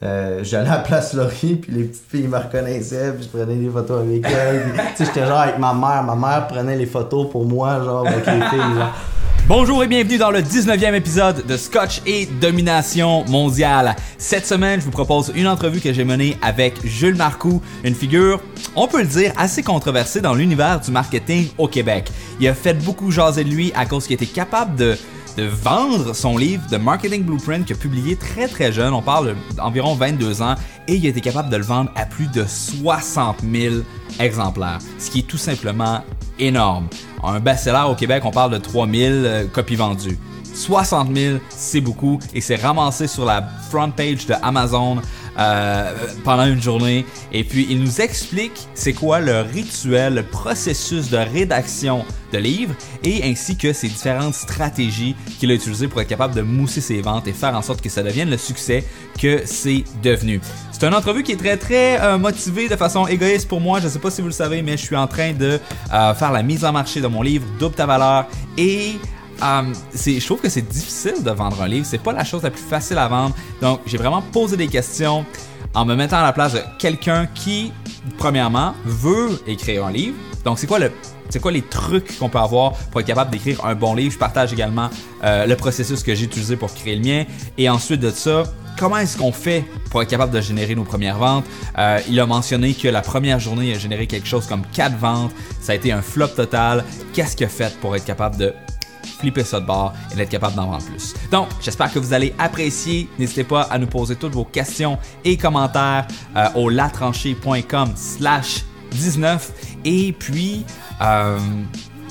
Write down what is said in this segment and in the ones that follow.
j'allais à la Place Laurier, puis les petites filles me reconnaissaient, puis je prenais des photos avec elles. Tu sais, j'étais genre avec ma mère prenait les photos pour moi, genre avec les filles, genre. Bonjour et bienvenue dans le 19e épisode de Scotch et Domination mondiale. Cette semaine, je vous propose une entrevue que j'ai menée avec Jules Marcoux, une figure, on peut le dire, assez controversée dans l'univers du marketing au Québec. Il a fait beaucoup jaser de lui à cause qu'il était capable de vendre son livre de Marketing Blueprint qu'il a publié très très jeune, on parle d'environ 22 ans, et il a été capable de le vendre à plus de 60 000 exemplaires, ce qui est tout simplement énorme. Un best-seller au Québec, on parle de 3000 copies vendues. 60 000, c'est beaucoup, et c'est ramassé sur la front page de Amazon pendant une journée. Et puis, il nous explique c'est quoi le rituel, le processus de rédaction de livres, et ainsi que ses différentes stratégies qu'il a utilisées pour être capable de mousser ses ventes et faire en sorte que ça devienne le succès que c'est devenu. C'est une entrevue qui est très très motivée de façon égoïste pour moi. Je ne sais pas si vous le savez, mais je suis en train de faire la mise en marché de mon livre Double ta valeur, et je trouve que c'est difficile de vendre un livre. C'est pas la chose la plus facile à vendre. Donc, j'ai vraiment posé des questions en me mettant à la place de quelqu'un qui, premièrement, veut écrire un livre. Donc, c'est quoi les trucs qu'on peut avoir pour être capable d'écrire un bon livre? Je partage également le processus que j'ai utilisé pour créer le mien. Et ensuite de ça, comment est-ce qu'on fait pour être capable de générer nos premières ventes? Il a mentionné que la première journée, il a généré quelque chose comme 4 ventes. Ça a été un flop total. Qu'est-ce qu'il a fait pour être capable de flipper ça de bord et d'être capable d'en vendre plus? Donc, j'espère que vous allez apprécier. N'hésitez pas à nous poser toutes vos questions et commentaires au latranchée.com/19. Et puis,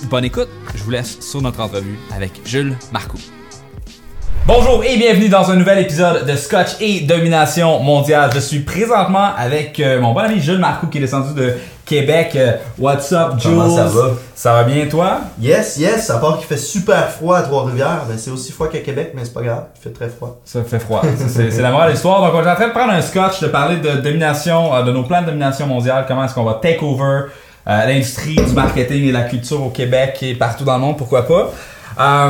bonne écoute. Je vous laisse sur notre entrevue avec Jules Marcoux. Bonjour et bienvenue dans un nouvel épisode de Scotch et Domination mondiale. Je suis présentement avec mon bon ami Jules Marcoux qui est descendu de Québec. What's up, Jules? Comment ça va? Ça va bien, toi? Yes, à part qu'il fait super froid à Trois-Rivières, mais c'est aussi froid qu'à Québec, mais c'est pas grave, il fait très froid. Ça fait froid, c'est la morale de l'histoire. Donc on est en train de prendre un scotch, de parler de domination, de nos plans de domination mondiale, comment est-ce qu'on va take over l'industrie du marketing et de la culture au Québec et partout dans le monde, pourquoi pas.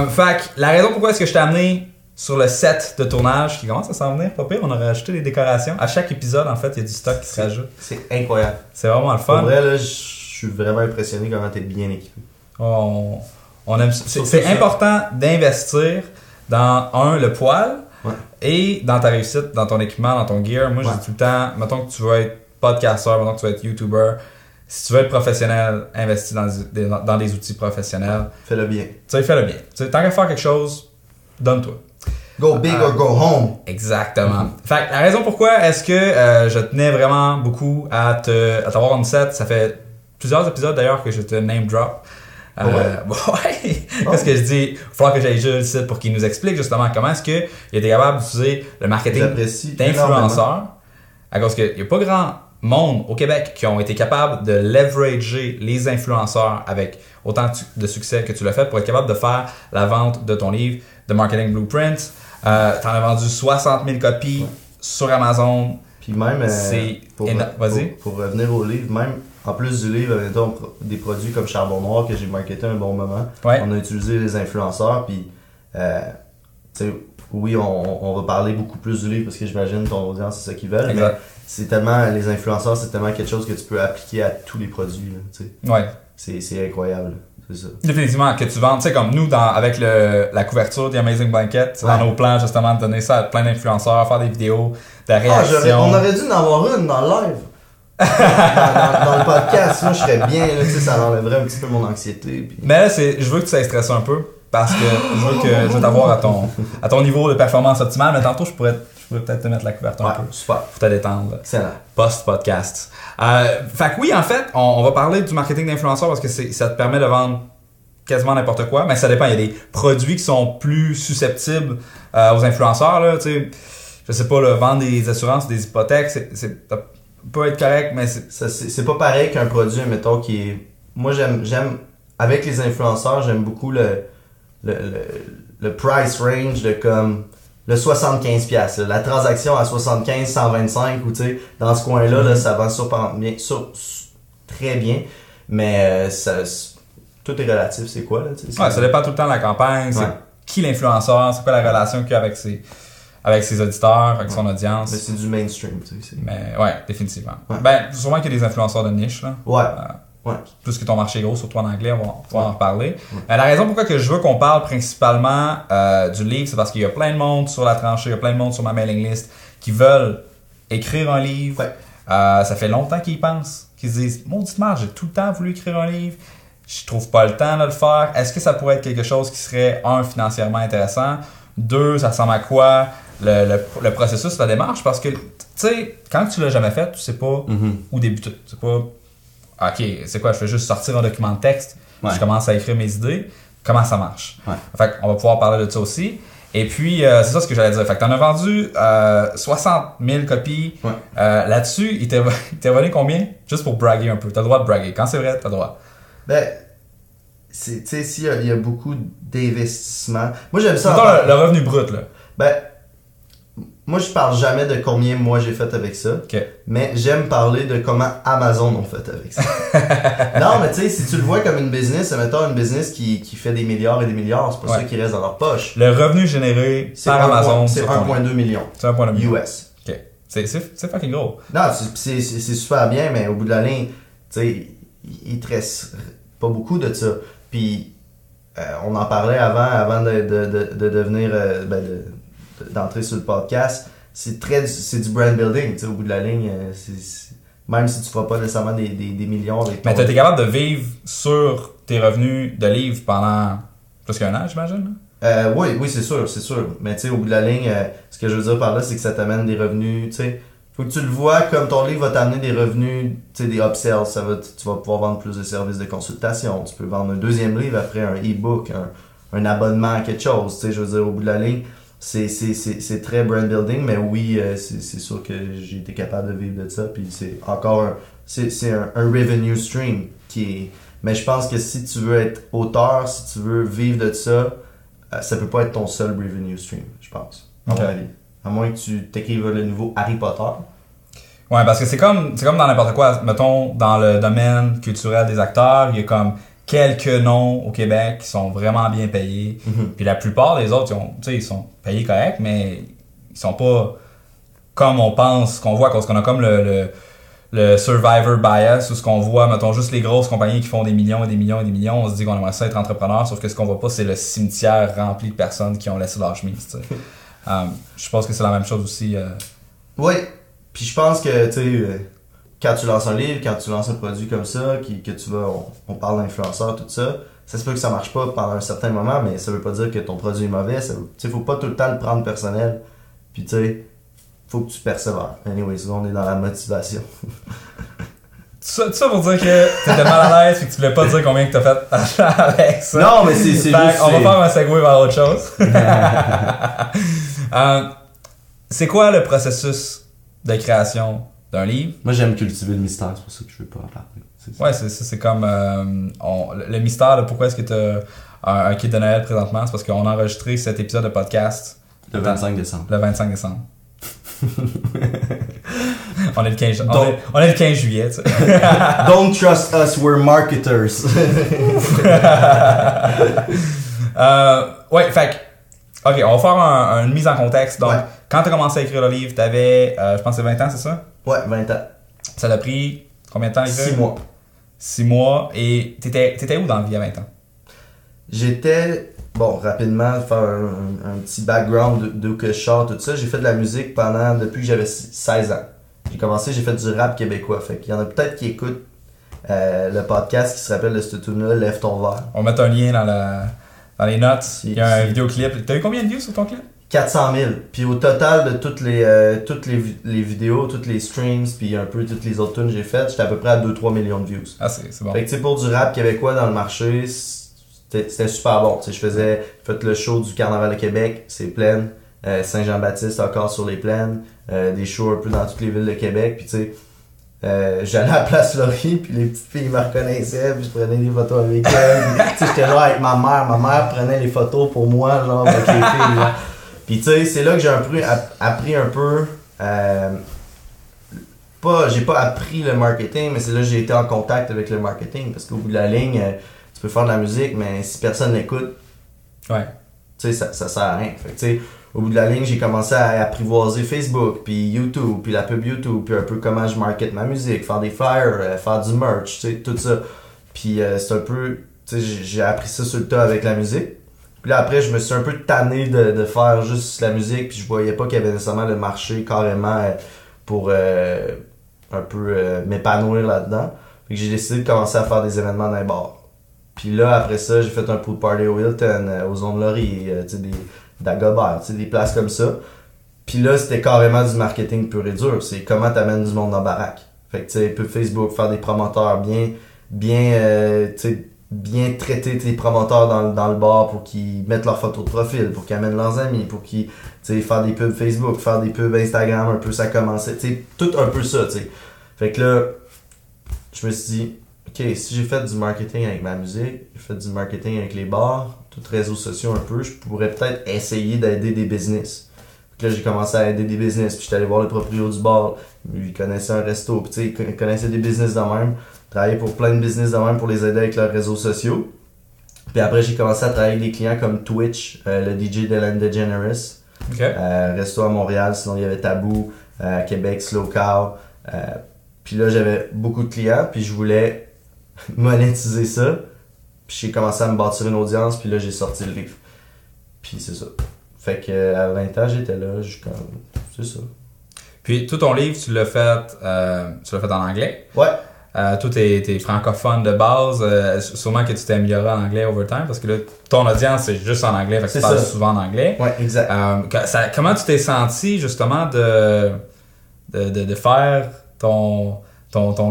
Fait que la raison pourquoi est-ce que je t'ai amené sur le set de tournage qui commence à s'en venir, pas pire, on a rajouté des décorations. À chaque épisode, en fait, il y a du stock qui se rajoute. C'est incroyable. C'est vraiment le fun. Pour vrai, là, je suis vraiment impressionné comment t'es bien équipé. On aime ça. C'est important d'investir dans, le poil, ouais, et dans ta réussite, dans ton équipement, dans ton gear. Moi, je dis tout le temps, mettons que tu veux être podcasteur, mettons que tu veux être YouTuber, si tu veux être professionnel, investis dans des outils professionnels. Fais-le bien. Tu sais, fais-le bien. Tu sais, tant qu'à faire quelque chose, donne-toi. Go big or go home. Exactement. Fait que la raison pourquoi est-ce que je tenais vraiment beaucoup à t'avoir on set, ça fait plusieurs épisodes d'ailleurs que je te name drop. Ouais. Parce que je dis, il va falloir que j'aille Jules ici pour qu'il nous explique justement comment est-ce qu'il était capable d'utiliser le marketing d'influenceurs. À cause qu'il n'y a pas grand monde au Québec qui ont été capables de leverager les influenceurs avec autant de succès que tu l'as fait pour être capable de faire la vente de ton livre de Marketing Blueprint. T'en as vendu 60 000 copies sur Amazon. Puis même, pour revenir au livre, même en plus du livre, mettons, des produits comme Charbon Noir que j'ai marketé un bon moment, ouais, on a utilisé les influenceurs. Puis, oui, on va parler beaucoup plus du livre parce que j'imagine ton audience, c'est ça qu'ils veulent. Exact. Mais c'est tellement, les influenceurs, c'est tellement quelque chose que tu peux appliquer à tous les produits. Là, ouais. C'est incroyable. C'est ça. Définitivement, que tu vends, tu sais, comme nous, avec la couverture The Amazing Blanket, dans nos plans, justement, de donner ça à plein d'influenceurs, faire des vidéos, de réactions. On aurait dû en avoir une dans le live. dans le podcast, moi, je serais bien, là, ça enlèverait un petit peu mon anxiété. Puis... Mais là, je veux que tu sois stressé un peu, parce que je veux t'avoir à ton niveau de performance optimale, mais tantôt, je pourrais peut-être te mettre la couverture un peu. Super. Pour te détendre. Excellent. Post-podcast. Fait que oui, en fait, on va parler du marketing d'influenceurs parce que ça te permet de vendre quasiment n'importe quoi, mais ça dépend. Il y a des produits qui sont plus susceptibles aux influenceurs. Là, je sais pas, là, vendre des assurances, des hypothèques, ça peut être correct, mais c'est pas pareil qu'un produit, mettons, qui est... Moi, j'aime avec les influenceurs, j'aime beaucoup le price range de comme... Le 75$, la transaction à 75, 125, ou tu sais, dans ce coin-là, là, ça vend très bien, mais tout est relatif, c'est quoi, là? Ouais, ça dépend tout le temps de la campagne, c'est qui l'influenceur, c'est quoi la relation qu'il y a avec avec ses auditeurs, avec son audience. Mais c'est du mainstream, tu sais. Mais ouais, définitivement. Ben, sûrement qu'il y a des influenceurs de niche, là. Ouais. Plus que ton marché est gros, surtout en anglais, on va pouvoir en reparler. La raison pourquoi que je veux qu'on parle principalement du livre, c'est parce qu'il y a plein de monde sur la tranchée, il y a plein de monde sur ma mailing list qui veulent écrire un livre. Ça fait longtemps qu'ils y pensent, qu'ils se disent « Mauditement, j'ai tout le temps voulu écrire un livre, je trouve pas le temps de le faire. Est-ce que ça pourrait être quelque chose qui serait, un, financièrement intéressant, deux, ça ressemble à quoi le processus, la démarche? » Parce que, tu sais, quand tu l'as jamais fait, tu sais pas où débuter. Tu sais pas, OK, c'est quoi, je fais juste sortir un document de texte, je commence à écrire mes idées, comment ça marche? Fait qu'on va pouvoir parler de ça aussi. Et puis, c'est ça ce que j'allais dire. Fait que t'en as vendu 60 000 copies. Là-dessus, il t'est revenu combien? Juste pour braguer un peu. T'as le droit de braguer. Quand c'est vrai, t'as le droit. Ben, tu sais, s'il y a beaucoup d'investissement. Moi, j'aime ça. Mettons le revenu brut, là. Ben, moi, je parle jamais de combien moi j'ai fait avec ça. Mais j'aime parler de comment Amazon ont fait avec ça. Non, mais tu sais, si tu le vois comme une business, mettons une business qui fait des milliards et des milliards, c'est pas ça qui reste dans leur poche. Le revenu généré par Amazon, c'est 1,2 million. C'est 1,2 million. US. OK. C'est fucking gros. Non, c'est super bien, mais au bout de la ligne, tu sais, il te reste pas beaucoup de ça. Puis, on en parlait avant de devenir, d'entrer sur le podcast. C'est du brand building, tu sais, au bout de la ligne. Même si tu feras pas nécessairement des millions avec ton... Mais tu es capable de vivre sur tes revenus de livres pendant plus qu'un an, j'imagine? Oui, c'est sûr. Mais tu sais, au bout de la ligne, ce que je veux dire par là, c'est que ça t'amène des revenus, tu sais. Faut que tu le vois comme ton livre va t'amener des revenus, tu sais, des upsells. Tu vas pouvoir vendre plus de services de consultation. Tu peux vendre un deuxième livre après un e-book, un abonnement à quelque chose. Tu sais, je veux dire, au bout de la ligne, c'est très brand building, mais oui, c'est sûr que j'ai été capable de vivre de ça. Puis c'est encore c'est un revenue stream qui est... Mais je pense que si tu veux être auteur, si tu veux vivre de ça, ça peut pas être ton seul revenue stream, je pense, à mon avis. À moins que tu t'écrives le nouveau Harry Potter. Ouais, parce que c'est comme dans n'importe quoi. Mettons, dans le domaine culturel des acteurs, il y a comme quelques noms au Québec qui sont vraiment bien payés. Puis la plupart des autres, ils sont payés correct, mais ils sont pas comme on pense qu'on voit, parce qu'on a comme le survivor bias, où ce qu'on voit, mettons, juste les grosses compagnies qui font des millions et des millions et des millions, on se dit qu'on aimerait ça être entrepreneur, sauf que ce qu'on voit pas, c'est le cimetière rempli de personnes qui ont laissé leur chemise, tu sais. Je pense que c'est la même chose aussi. Oui, puis je pense que, tu sais, quand tu lances un livre, quand tu lances un produit comme ça, que tu vas, on parle d'influenceurs, tout ça, ça se peut que ça marche pas pendant un certain moment, mais ça veut pas dire que ton produit est mauvais. Tu sais, faut pas tout le temps le prendre personnel. Puis tu sais, faut que tu persévères. Anyways, on est dans la motivation. Tout ça pour dire que t'étais mal à l'aise et que tu voulais pas dire combien que t'as fait avec ça. Non, mais c'est juste... On va faire un segue vers autre chose. C'est quoi le processus de création d'un livre? Moi, j'aime cultiver le mystère, c'est pour ça que je veux pas en parler. Ouais, c'est comme... le mystère de pourquoi est-ce que t'as un kit de Noël présentement, c'est parce qu'on a enregistré cet épisode de podcast... Le 25 décembre. Le 25 décembre. On est le 15 on est le 15 juillet, tu sais. Don't trust us, we're marketers. Ouais, fait que, ok, on va faire une mise en contexte. Donc, quand t'as commencé à écrire le livre, t'avais, je pense que c'est 20 ans, c'est ça? Ouais, 20 ans. Ça t'a pris combien de temps à écrire? 6 mois. 6 mois, et t'étais où dans la vie à 20 ans? J'étais, bon, rapidement, faire un petit background d'où que je sors, tout ça. J'ai fait de la musique depuis que j'avais 16 ans. J'ai commencé, j'ai fait du rap québécois. Fait qu'il y en a peut-être qui écoutent le podcast qui se rappelle de ce tune-là, Lève ton verre. On va mettre un lien dans les notes. Il y a un vidéoclip. T'as eu combien de views sur ton clip? 400 000. Puis au total de toutes les vidéos, toutes les streams, puis un peu toutes les autres tunes que j'ai faites, j'étais à peu près à 2-3 millions de views. Ah, c'est bon. Fait que tu sais, pour du rap québécois dans le marché, c'était super bon. Tu sais, je faisais le show du Carnaval de Québec, c'est plein. Saint-Jean-Baptiste encore sur les plaines, des shows un peu dans toutes les villes de Québec, puis tu sais, j'allais à la Place Laurier, puis les petites filles me reconnaissaient, puis je prenais des photos avec elles, tu sais, j'étais là avec ma mère prenait les photos pour moi, genre, avec les filles, là. Puis tu sais, c'est là que j'ai appris un peu, j'ai pas appris le marketing, mais c'est là que j'ai été en contact avec le marketing, parce qu'au bout de la ligne, tu peux faire de la musique, mais si personne l'écoute, ouais. Tu sais, ça sert à rien. Fait que, tu sais, au bout de la ligne, j'ai commencé à apprivoiser Facebook, puis YouTube, puis la pub YouTube, puis un peu comment je market ma musique, faire des flyers, faire du merch, tu sais, tout ça. Puis c'est un peu, tu sais, j'ai appris ça sur le tas avec la musique. Puis là, après, je me suis un peu tanné de faire juste la musique, puis je voyais pas qu'il y avait nécessairement le marché carrément pour un peu m'épanouir là-dedans. Fait que j'ai décidé de commencer à faire des événements dans les bars. Puis là, après ça, j'ai fait un pool party au Hilton, aux Zones Laurier, tu sais, d'Agobert, tu sais, des places comme ça. Puis là, c'était carrément du marketing pur et dur. C'est comment t'amènes du monde dans la baraque. Fait que, tu sais, peu Facebook, faire des promoteurs bien traiter tes promoteurs dans le bar pour qu'ils mettent leurs photos de profil, pour qu'ils amènent leurs amis, pour qu'ils, tu sais, faire des pubs Facebook, faire des pubs Instagram, un peu ça commençait, tu sais, tout un peu ça, tu sais. Fait que là, je me suis dit, ok, si j'ai fait du marketing avec ma musique, j'ai fait du marketing avec les bars, tous les réseaux sociaux un peu, je pourrais peut-être essayer d'aider des business. Fait que là, j'ai commencé à aider des business, puis j'étais allé voir le propriétaire du bar, lui, il connaissait un resto, puis tu sais, il connaissait des business de même. Travailler pour plein de business de même pour les aider avec leurs réseaux sociaux. Puis après, j'ai commencé à travailler avec des clients comme Twitch, le DJ d'Ellen DeGeneres. Okay. Resto à Montréal, sinon il y avait Tabou, à Québec, Slow Cow. Puis là, j'avais beaucoup de clients, puis je voulais monétiser ça. Puis j'ai commencé à me bâtir une audience, puis là, j'ai sorti le livre. Puis c'est ça. Fait que à 20 ans, j'étais là, c'est ça. Puis tout ton livre, tu l'as fait en anglais? Ouais. Toi, t'es francophone de base, sûrement que tu t'es amélioré en anglais over time, parce que là, ton audience, c'est juste en anglais, fait que tu parles souvent en anglais. Ouais, exact. Comment tu t'es senti, justement, de faire ton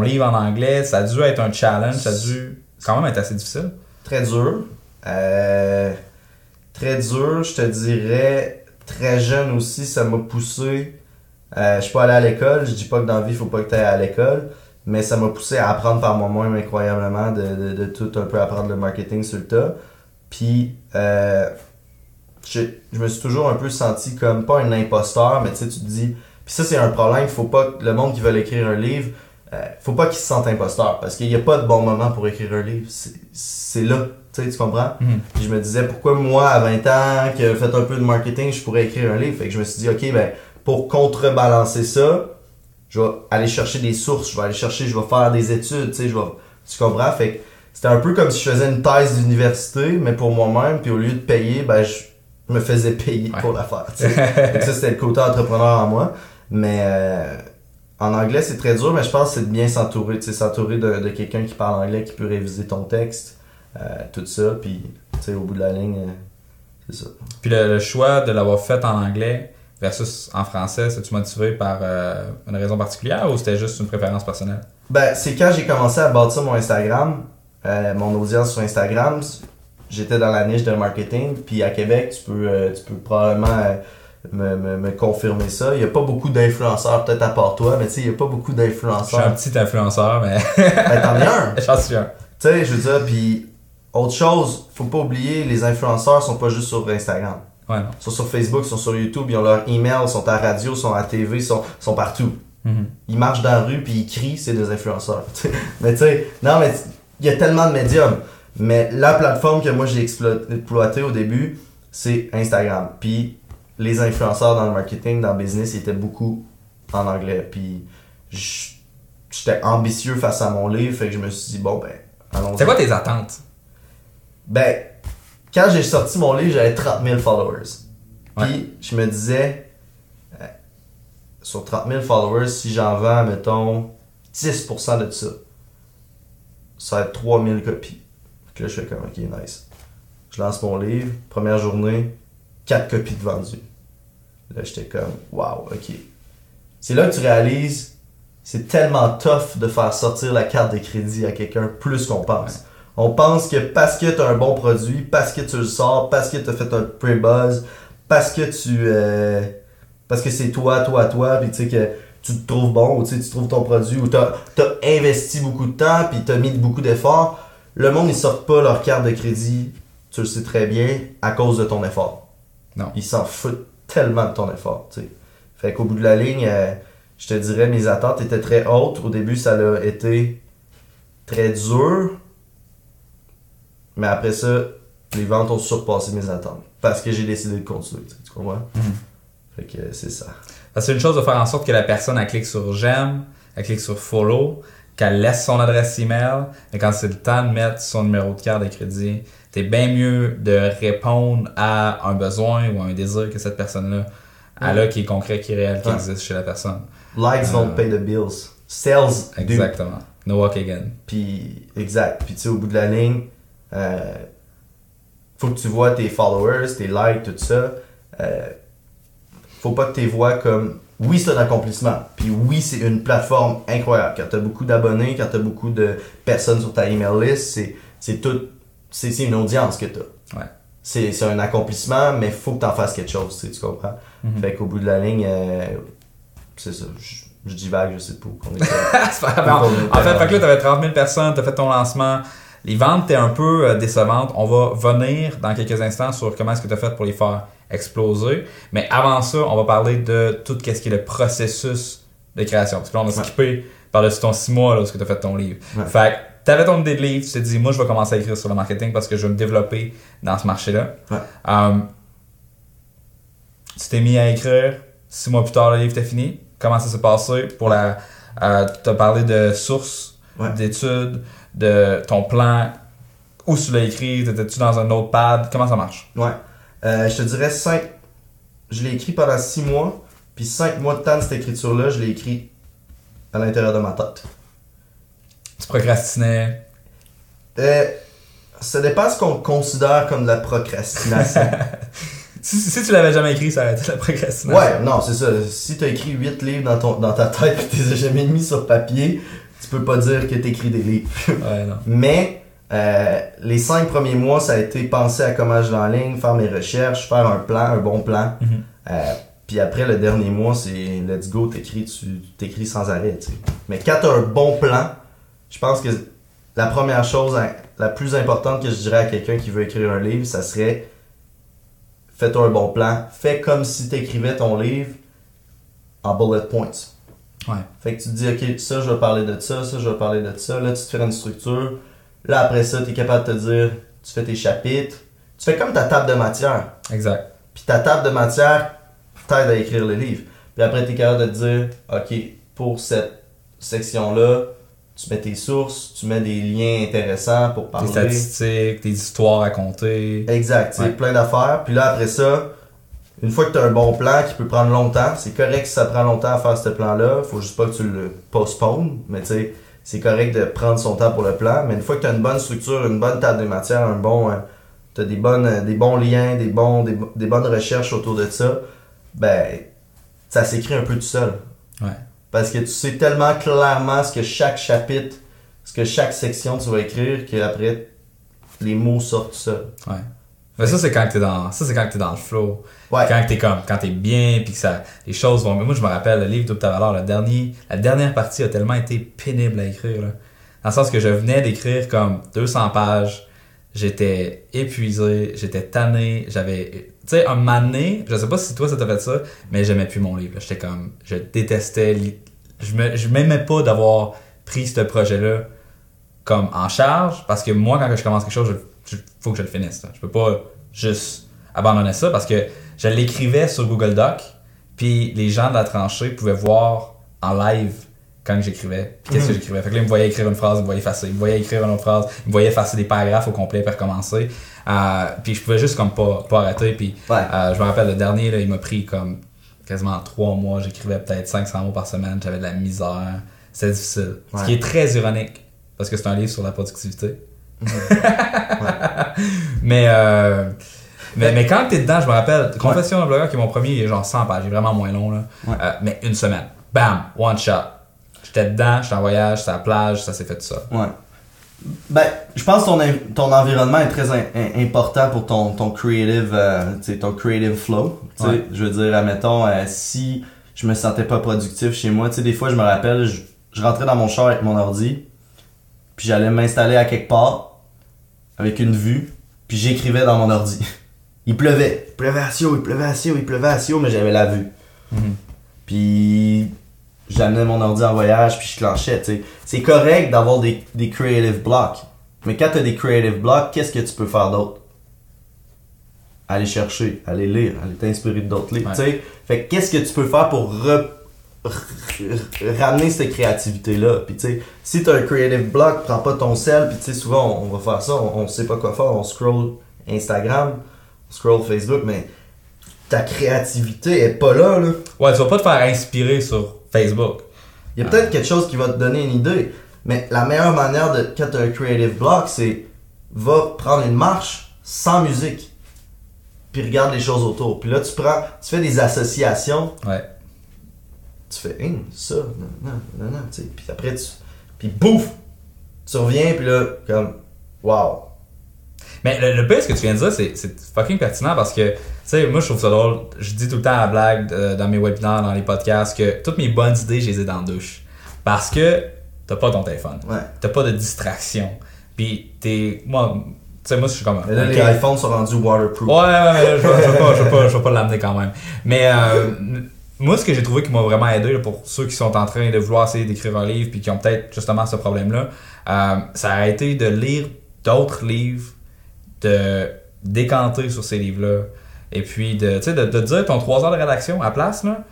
livre en anglais? Ça a dû être un challenge, ça a dû quand même être assez difficile. Très dur. Très dur, je te dirais. Très jeune aussi, ça m'a poussé. Je suis pas allé à l'école, je dis pas que dans la vie, il faut pas que tu ailles à l'école. Mais ça m'a poussé à apprendre par moi-même incroyablement, de tout un peu apprendre le marketing sur le tas. Puis, je me suis toujours un peu senti comme, pas un imposteur, mais tu sais, tu te dis... Puis ça, c'est un problème, faut pas que le monde qui veut écrire un livre, faut pas qu'il se sente imposteur, parce qu'il n'y a pas de bon moment pour écrire un livre. C'est là, tu comprends? Puis je me disais, pourquoi moi, à 20 ans, qui ai fait un peu de marketing, je pourrais écrire un livre? Fait que je me suis dit, ok, ben, pour contrebalancer ça, je vais aller chercher des sources, je vais faire des études, tu comprends? Fait que c'était un peu comme si je faisais une thèse d'université, mais pour moi-même, puis au lieu de payer, ben je me faisais payer pour la faire, tu sais. Donc ça, c'était le côté entrepreneur en moi. Mais en anglais, c'est très dur, mais je pense que c'est de bien s'entourer, tu sais, s'entourer de quelqu'un qui parle anglais, qui peut réviser ton texte, tout ça, puis tu sais, au bout de la ligne, c'est ça. Puis le choix de l'avoir fait en anglais versus en français, c'est-tu motivé par une raison particulière ou c'était juste une préférence personnelle? Ben, c'est quand j'ai commencé à bâtir mon Instagram, mon audience sur Instagram, j'étais dans la niche de marketing, puis à Québec, tu peux probablement me confirmer ça. Il n'y a pas beaucoup d'influenceurs, peut-être à part toi, mais tu sais, il n'y a pas beaucoup d'influenceurs. Je suis un petit influenceur, mais... Ben, t'en es un! J'en suis un. Tu sais, je veux dire, puis autre chose, faut pas oublier, les influenceurs sont pas juste sur Instagram. Ouais, non. Ils sont sur Facebook, ils sont sur YouTube, ils ont leur email, ils sont à la radio, ils sont à la TV, ils sont partout. Mm-hmm. Ils marchent dans la rue puis ils crient, c'est des influenceurs. Mais tu sais, non, mais il y a tellement de médiums. Mais la plateforme que moi j'ai exploitée au début, c'est Instagram. Puis les influenceurs dans le marketing, dans le business, ils étaient beaucoup en anglais. Puis j'étais ambitieux face à mon livre, fait que je me suis dit, bon, ben, allons-y. C'est quoi tes attentes? Ben, quand j'ai sorti mon livre, j'avais 30 000 followers. Puis je me disais, sur 30 000 followers, si j'en vends, mettons, 10% de ça, ça va être 3 000 copies. Fait que là, je fais comme, ok, nice. Je lance mon livre, première journée, 4 copies de vendues. Là, j'étais comme, wow, ok. C'est là que tu réalises, c'est tellement tough de faire sortir la carte de crédit à quelqu'un plus qu'on pense. Ouais. On pense que parce que tu as un bon produit, parce que tu le sors, parce que tu as fait un pre-buzz, parce que parce que c'est toi, puis tu sais que tu te trouves bon, ou tu trouves ton produit, ou tu as investi beaucoup de temps, puis tu as mis beaucoup d'efforts, le monde, ils sortent pas leur carte de crédit, tu le sais très bien, à cause de ton effort. Non. Ils s'en foutent tellement de ton effort, tu sais. Fait qu'au bout de la ligne, je te dirais, mes attentes étaient très hautes. Au début, ça a été très dur. Mais après ça, les ventes ont surpassé mes attentes. parce que j'ai décidé de continuer, tu comprends? Fait que c'est ça. Parce que c'est une chose de faire en sorte que la personne, elle clique sur j'aime, elle clique sur follow, qu'elle laisse son adresse email, mais quand c'est le temps de mettre son numéro de carte de crédit, t'es bien mieux de répondre à un besoin ou à un désir que cette personne-là elle a, qui est concret, qui est réel, qui existe chez la personne. Likes don't pay the bills. Sales exactement. No walk again. Puis, exact. Puis tu sais, au bout de la ligne, faut que tu vois tes followers, tes likes, tout ça. Faut pas que tu les vois comme... Oui, c'est un accomplissement. Puis oui, c'est une plateforme incroyable. Quand tu as beaucoup d'abonnés, quand tu as beaucoup de personnes sur ta email list, c'est tout... C'est une audience que tu as. Ouais. C'est un accomplissement, mais faut que tu en fasses quelque chose, tu comprends? Fait qu'au bout de la ligne, c'est ça. Je divague, je sais pas. C'est pas grave. En fait, là, tu avais 30 000 personnes, tu as fait ton lancement. Les ventes étaient un peu décevantes. On va venir dans quelques instants sur comment est-ce que tu as fait pour les faire exploser. Mais avant ça, on va parler de tout ce qui est le processus de création. Parce que là, on a skippé par-dessus ton 6 mois là, où tu as fait ton livre. Ouais. Fait que tu avais ton idée de livre, tu t'es dit, moi, je vais commencer à écrire sur le marketing parce que je vais me développer dans ce marché-là. Ouais. Tu t'es mis à écrire. 6 mois plus tard, le livre était fini. Comment ça s'est passé pour la... t'as parlé de sources, d'études, de ton plan. Où tu l'as écrit? T'étais-tu dans un notepad? Comment ça marche? Ouais. Je te dirais 5... Je l'ai écrit pendant 6 mois. Puis 5 mois de temps de cette écriture-là, je l'ai écrit à l'intérieur de ma tête. Tu procrastinais? Ça dépend ce qu'on considère comme de la procrastination. Si tu l'avais jamais écrit, ça aurait été de la procrastination. Ouais, non, c'est ça. Si tu as écrit 8 livres dans ta tête et tu les as jamais mis sur papier, tu peux pas dire que tu écris des livres. Ouais, non. Mais les 5 premiers mois, ça a été penser à comment je l'enligne, faire mes recherches, faire un plan, un bon plan. Puis après, le dernier mois, c'est let's go, tu t'écris sans arrêt. T'sais. Mais quand tu as un bon plan, je pense que la première chose, la plus importante que je dirais à quelqu'un qui veut écrire un livre, ça serait fais-toi un bon plan. Fais comme si tu écrivais ton livre en bullet points. Ouais. Fait que tu te dis, ok, ça, je vais parler de ça, je vais parler de ça. Là, tu te fais une structure. Là, après ça, tu es capable de te dire, tu fais tes chapitres. Tu fais comme ta table de matière. Exact. Puis ta table de matière t'aide à écrire le livre. Puis après, tu es capable de te dire, ok, pour cette section-là, tu mets tes sources, tu mets des liens intéressants pour parler. Des statistiques, des histoires à compter. Exact, tu sais, plein d'affaires. Puis là, après ça, une fois que tu as un bon plan qui peut prendre longtemps, c'est correct si ça prend longtemps à faire ce plan-là. Faut juste pas que tu le postpones, mais tu sais, c'est correct de prendre son temps pour le plan. Mais une fois que tu as une bonne structure, une bonne table de matière, tu as des bons liens, des bonnes recherches autour de ça, ben, ça s'écrit un peu tout seul. Ouais. Parce que tu sais tellement clairement ce que chaque chapitre, ce que chaque section tu vas écrire, qu'après, les mots sortent tout seuls. Ouais. Mais ça, c'est quand t'es dans le flow. Ouais. Quand t'es bien, puis que les choses vont. Moi, je me rappelle, le livre de ta valeur, la dernière partie a tellement été pénible à écrire, là. Dans le sens que je venais d'écrire comme 200 pages, j'étais épuisé, j'étais tanné, tu sais, un moment donné, je sais pas si toi ça t'a fait ça, mais j'aimais plus mon livre. J'étais comme, je détestais, je m'aimais pas d'avoir pris ce projet-là comme en charge, parce que moi, quand je commence quelque chose, faut que je le finisse. Là. Je peux pas juste abandonner ça, parce que je l'écrivais sur Google Doc, puis les gens de la tranchée pouvaient voir en live quand j'écrivais, puis qu'est-ce que j'écrivais. Fait que là, ils me voyaient écrire une phrase, ils me voyaient effacer, ils me voyaient écrire une autre phrase, ils me voyaient effacer des paragraphes au complet puis recommencer. Puis je pouvais juste comme pas arrêter. Puis je me rappelle, le dernier, là, il m'a pris comme quasiment 3 mois. J'écrivais peut-être 500 mots par semaine. J'avais de la misère. C'était difficile. Ouais. Ce qui est très ironique, parce que c'est un livre sur la productivité. Mais quand t'es dedans, je me rappelle, Confession d'un blogueur, qui est mon premier, il est genre 100 pages. Il est vraiment moins long. Là. Mais une semaine. Bam! One shot. J'étais dedans, j'étais en voyage, j'étais à la plage, ça s'est fait tout ça. Ouais. Ben, je pense que ton environnement est très important pour ton creative, ton creative flow. Ouais. Je veux dire, admettons, si je me sentais pas productif chez moi, des fois, je me rappelle, je rentrais dans mon char avec mon ordi, puis j'allais m'installer à quelque part, avec une vue, puis j'écrivais dans mon ordi. Il pleuvait à Sio, mais j'avais la vue. Puis j'amenais mon ordi en voyage, puis je clenchais, tu sais. C'est correct d'avoir des creative blocks. Mais quand t'as des creative blocks, qu'est-ce que tu peux faire d'autre? aller chercher, aller lire, aller t'inspirer d'autres livres. Ouais. Fait que qu'est-ce que tu peux faire pour ramener cette créativité-là? Puis tu sais, si t'as un creative block, prends pas ton sel, puis tu sais, souvent on va faire ça, on sait pas quoi faire, on scroll Instagram, on scroll Facebook, mais ta créativité est pas là. Ouais, tu vas pas te faire inspirer sur Facebook. Il y a peut-être quelque chose qui va te donner une idée, mais la meilleure manière de quand t'as un creative block, c'est va prendre une marche sans musique, puis regarde les choses autour. Puis là, tu fais des associations. Ouais. Tu fais, ça, non, tu sais. Puis après, puis bouf! Tu reviens, puis là, comme, wow! Mais le pire, ce que tu viens de dire, c'est fucking pertinent parce que, tu sais, moi, je trouve ça drôle. Je dis tout le temps à la blague dans mes webinaires, dans les podcasts, que toutes mes bonnes idées, je les ai dans la douche. Parce que t'as pas ton téléphone. Ouais. T'as pas de distraction. Puis moi, tu sais, moi, je suis comme... Mais là, les iPhones sont rendus waterproof. Ouais, mais je vais pas l'amener quand même. Mais moi, ce que j'ai trouvé qui m'a vraiment aidé, là, pour ceux qui sont en train de vouloir essayer d'écrire un livre puis qui ont peut-être justement ce problème-là, ça a été de lire d'autres livres, de décanter sur ces livres-là, et puis de dire ton 3 heures de rédaction à place, là,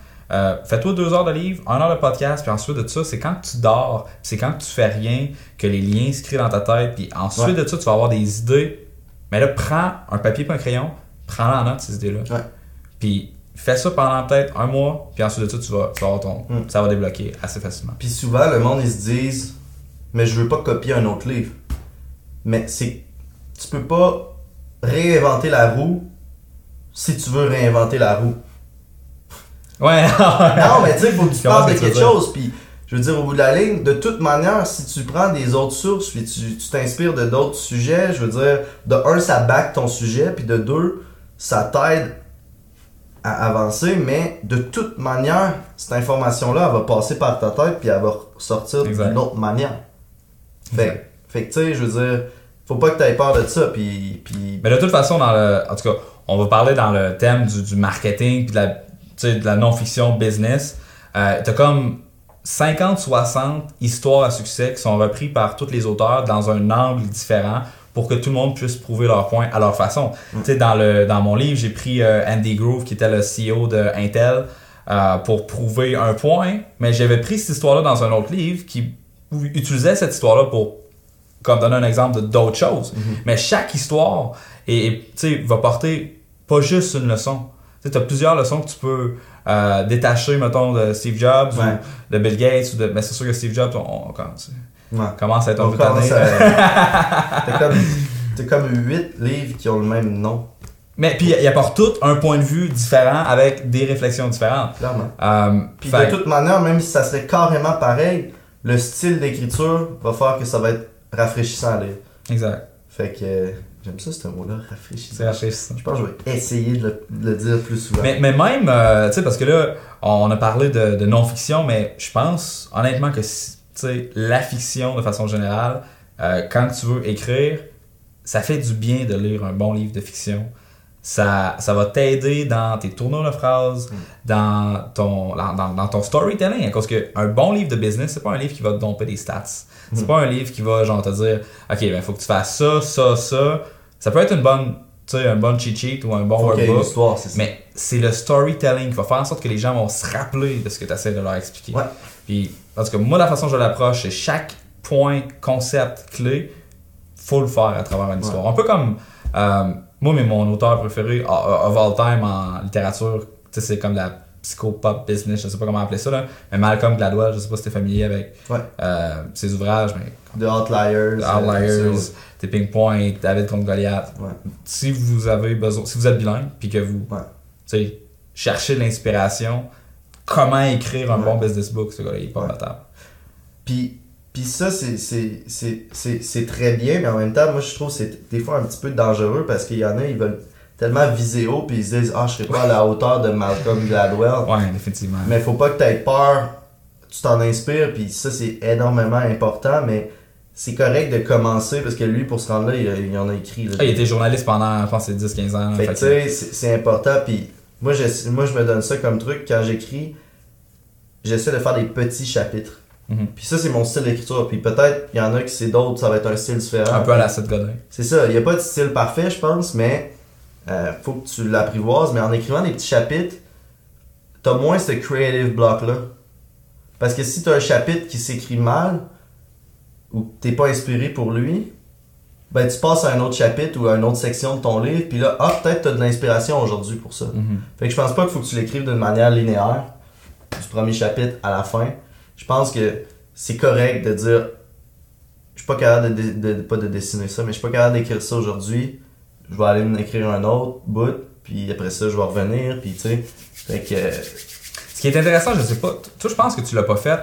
fais-toi 2 heures de livre, 1 heure de podcast, puis ensuite de ça, c'est quand tu dors, c'est quand tu fais rien, que les liens se créent dans ta tête, puis ensuite de ça, tu vas avoir des idées. Mais là, prends un papier et un crayon, prends-les en note, ces idées-là. Ouais. Puis fais ça pendant peut-être 1 mois, puis ensuite de ça, tu vas avoir ça va débloquer assez facilement. Puis souvent, le monde, ils se disent, mais je veux pas copier un autre livre. Mais tu peux pas réinventer la roue si tu veux réinventer la roue. Ouais. Non, mais tu sais, il faut que tu parles de quelque chose. Puis, je veux dire, au bout de la ligne, de toute manière, si tu prends des autres sources, puis tu t'inspires de d'autres sujets, je veux dire, de un, ça back ton sujet, puis de deux, ça t'aide à avancer, mais de toute manière, cette information-là, elle va passer par ta tête, puis elle va sortir d'une autre manière. Fait que, tu sais, je veux dire, faut pas que tu aies peur de ça, puis... Mais de toute façon, en tout cas, on va parler dans le thème du marketing, puis de la non-fiction business. T'as comme 50-60 histoires à succès qui sont reprises par tous les auteurs dans un angle différent pour que tout le monde puisse prouver leur point à leur façon. Tu sais, dans mon livre, j'ai pris Andy Grove, qui était le CEO de Intel, pour prouver un point, mais j'avais pris cette histoire-là dans un autre livre qui utilisait cette histoire-là pour comme donner un exemple d'autres choses. Mais chaque histoire va porter pas juste une leçon. Tu as plusieurs leçons que tu peux détacher, mettons, de Steve Jobs ou de Bill Gates. Mais c'est sûr que Steve Jobs, on commence à être un peu tanné. T'as comme 8 livres qui ont le même nom. Mais puis ils apportent tous un point de vue différent avec des réflexions différentes. Clairement. Puis de toute manière, même si ça serait carrément pareil, le style d'écriture va faire que ça va être rafraîchissant à lire. Exact. Fait que j'aime ça ce mot-là, rafraîchissant. C'est rafraîchissant. Je pense que je vais essayer de le dire plus souvent. Mais même, tu sais, parce que là, on a parlé de non-fiction, mais je pense honnêtement que la fiction de façon générale, quand tu veux écrire, ça fait du bien de lire un bon livre de fiction. Ça va t'aider dans tes tournures de phrases, dans ton storytelling. À cause qu'un bon livre de business, c'est pas un livre qui va te domper des stats. C'est pas un livre qui va genre te dire OK, ben faut que tu fasses ça, ça, ça. Ça peut être un bon cheat sheet ou un bon workbook. Histoire, c'est ça. Mais c'est le storytelling qui va faire en sorte que les gens vont se rappeler de ce que tu essaies de leur expliquer. Ouais. Puis, parce que moi, la façon dont je l'approche, c'est chaque point, concept, clé, faut le faire à travers une histoire. Un peu comme moi, mais mon auteur préféré of all time en littérature, c'est comme la psycho-pop business, je sais pas comment appeler ça, là, mais Malcolm Gladwell, je sais pas si t'es familier avec ses ouvrages, mais The Outliers, Tipping Point, David contre Goliath. Ouais. Si vous avez besoin, si vous êtes bilingue, puis que vous cherchez de l'inspiration, comment écrire un bon business book, ce gars-là, il est pas battable. Puis ça, c'est très bien, mais en même temps, moi je trouve que c'est des fois un petit peu dangereux parce qu'il y en a, ils veulent tellement viser haut puis ils se disent « Ah, je serai pas à la hauteur de Malcolm Gladwell. » Ouais, effectivement. Mais faut pas que tu aies peur, tu t'en inspires, puis ça c'est énormément important, mais c'est correct de commencer parce que lui, pour se rendre là, il en a écrit. Là, il était journaliste pendant, je pense, 10-15 ans. Fait que tu sais, c'est important, puis moi je me donne ça comme truc, quand j'écris, j'essaie de faire des petits chapitres. Puis ça, c'est mon style d'écriture. Puis peut-être, il y en a qui c'est d'autres, ça va être un style différent. Un peu à la Seth Godin. C'est ça, il n'y a pas de style parfait, je pense, mais faut que tu l'apprivoises, mais en écrivant des petits chapitres, t'as moins ce creative block-là. Parce que si t'as un chapitre qui s'écrit mal, ou que t'es pas inspiré pour lui, ben tu passes à un autre chapitre ou à une autre section de ton livre, puis là, peut-être t'as de l'inspiration aujourd'hui pour ça. Fait que je pense pas qu'il faut que tu l'écrives d'une manière linéaire, du premier chapitre à la fin. Je pense que c'est correct de dire, je suis pas capable pas de dessiner ça, mais je suis pas capable d'écrire ça aujourd'hui, je vais aller écrire un autre bout, puis après ça, je vais revenir, puis tu sais, fait que... Ce qui est intéressant, je sais pas, toi je pense que tu l'as pas fait,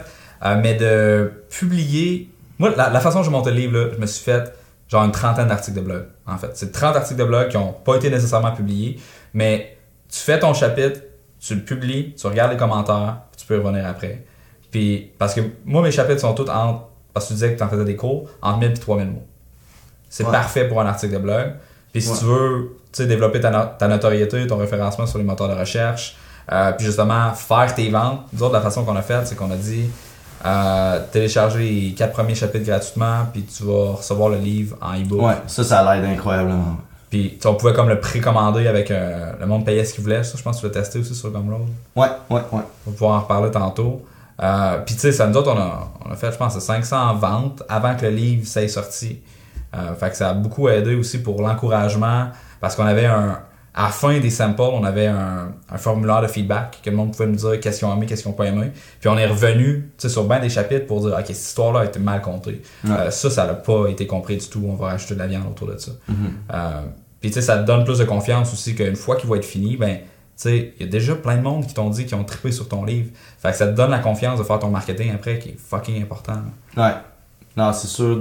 mais de publier... Moi, la façon dont je monte le livre, là, je me suis fait genre une trentaine d'articles de blog, en fait. C'est 30 articles de blog qui ont pas été nécessairement publiés, mais tu fais ton chapitre, tu le publies, tu regardes les commentaires, tu peux revenir après. Puis, parce que moi, mes chapitres sont tous entre, parce que tu disais que tu en faisais des cours, entre 1000 et 3000 mots. C'est parfait pour un article de blog. Puis si tu veux développer ta notoriété, ton référencement sur les moteurs de recherche, puis justement faire tes ventes, nous autres, la façon qu'on a fait, c'est qu'on a dit télécharger les 4 premiers chapitres gratuitement, puis tu vas recevoir le livre en e-book. Ouais, ça l'aide incroyablement. Puis on pouvait comme le précommander avec le monde payait ce qu'il voulait. Ça, je pense que tu l'as testé aussi sur Gumroad. Ouais. On va pouvoir en reparler tantôt. Puis tu sais, ça nous autres, on a fait, je pense, 500 ventes avant que le livre s'est sorti. Fait que ça a beaucoup aidé aussi pour l'encouragement, parce qu'on avait à la fin des samples, on avait un formulaire de feedback que le monde pouvait nous dire qu'est-ce qu'ils ont aimé, qu'est-ce qu'ils n'ont pas aimé. Puis on est revenu sur bien des chapitres pour dire ok, cette histoire-là a été mal contée. Ça n'a pas été compris du tout. On va rajouter de la viande autour de ça. Puis tu sais, ça te donne plus de confiance aussi qu'une fois qu'il va être fini, ben tu sais, il y a déjà plein de monde qui t'ont dit qu'ils ont trippé sur ton livre. Fait que ça te donne la confiance de faire ton marketing après qui est fucking important. Ouais. Non, c'est sûr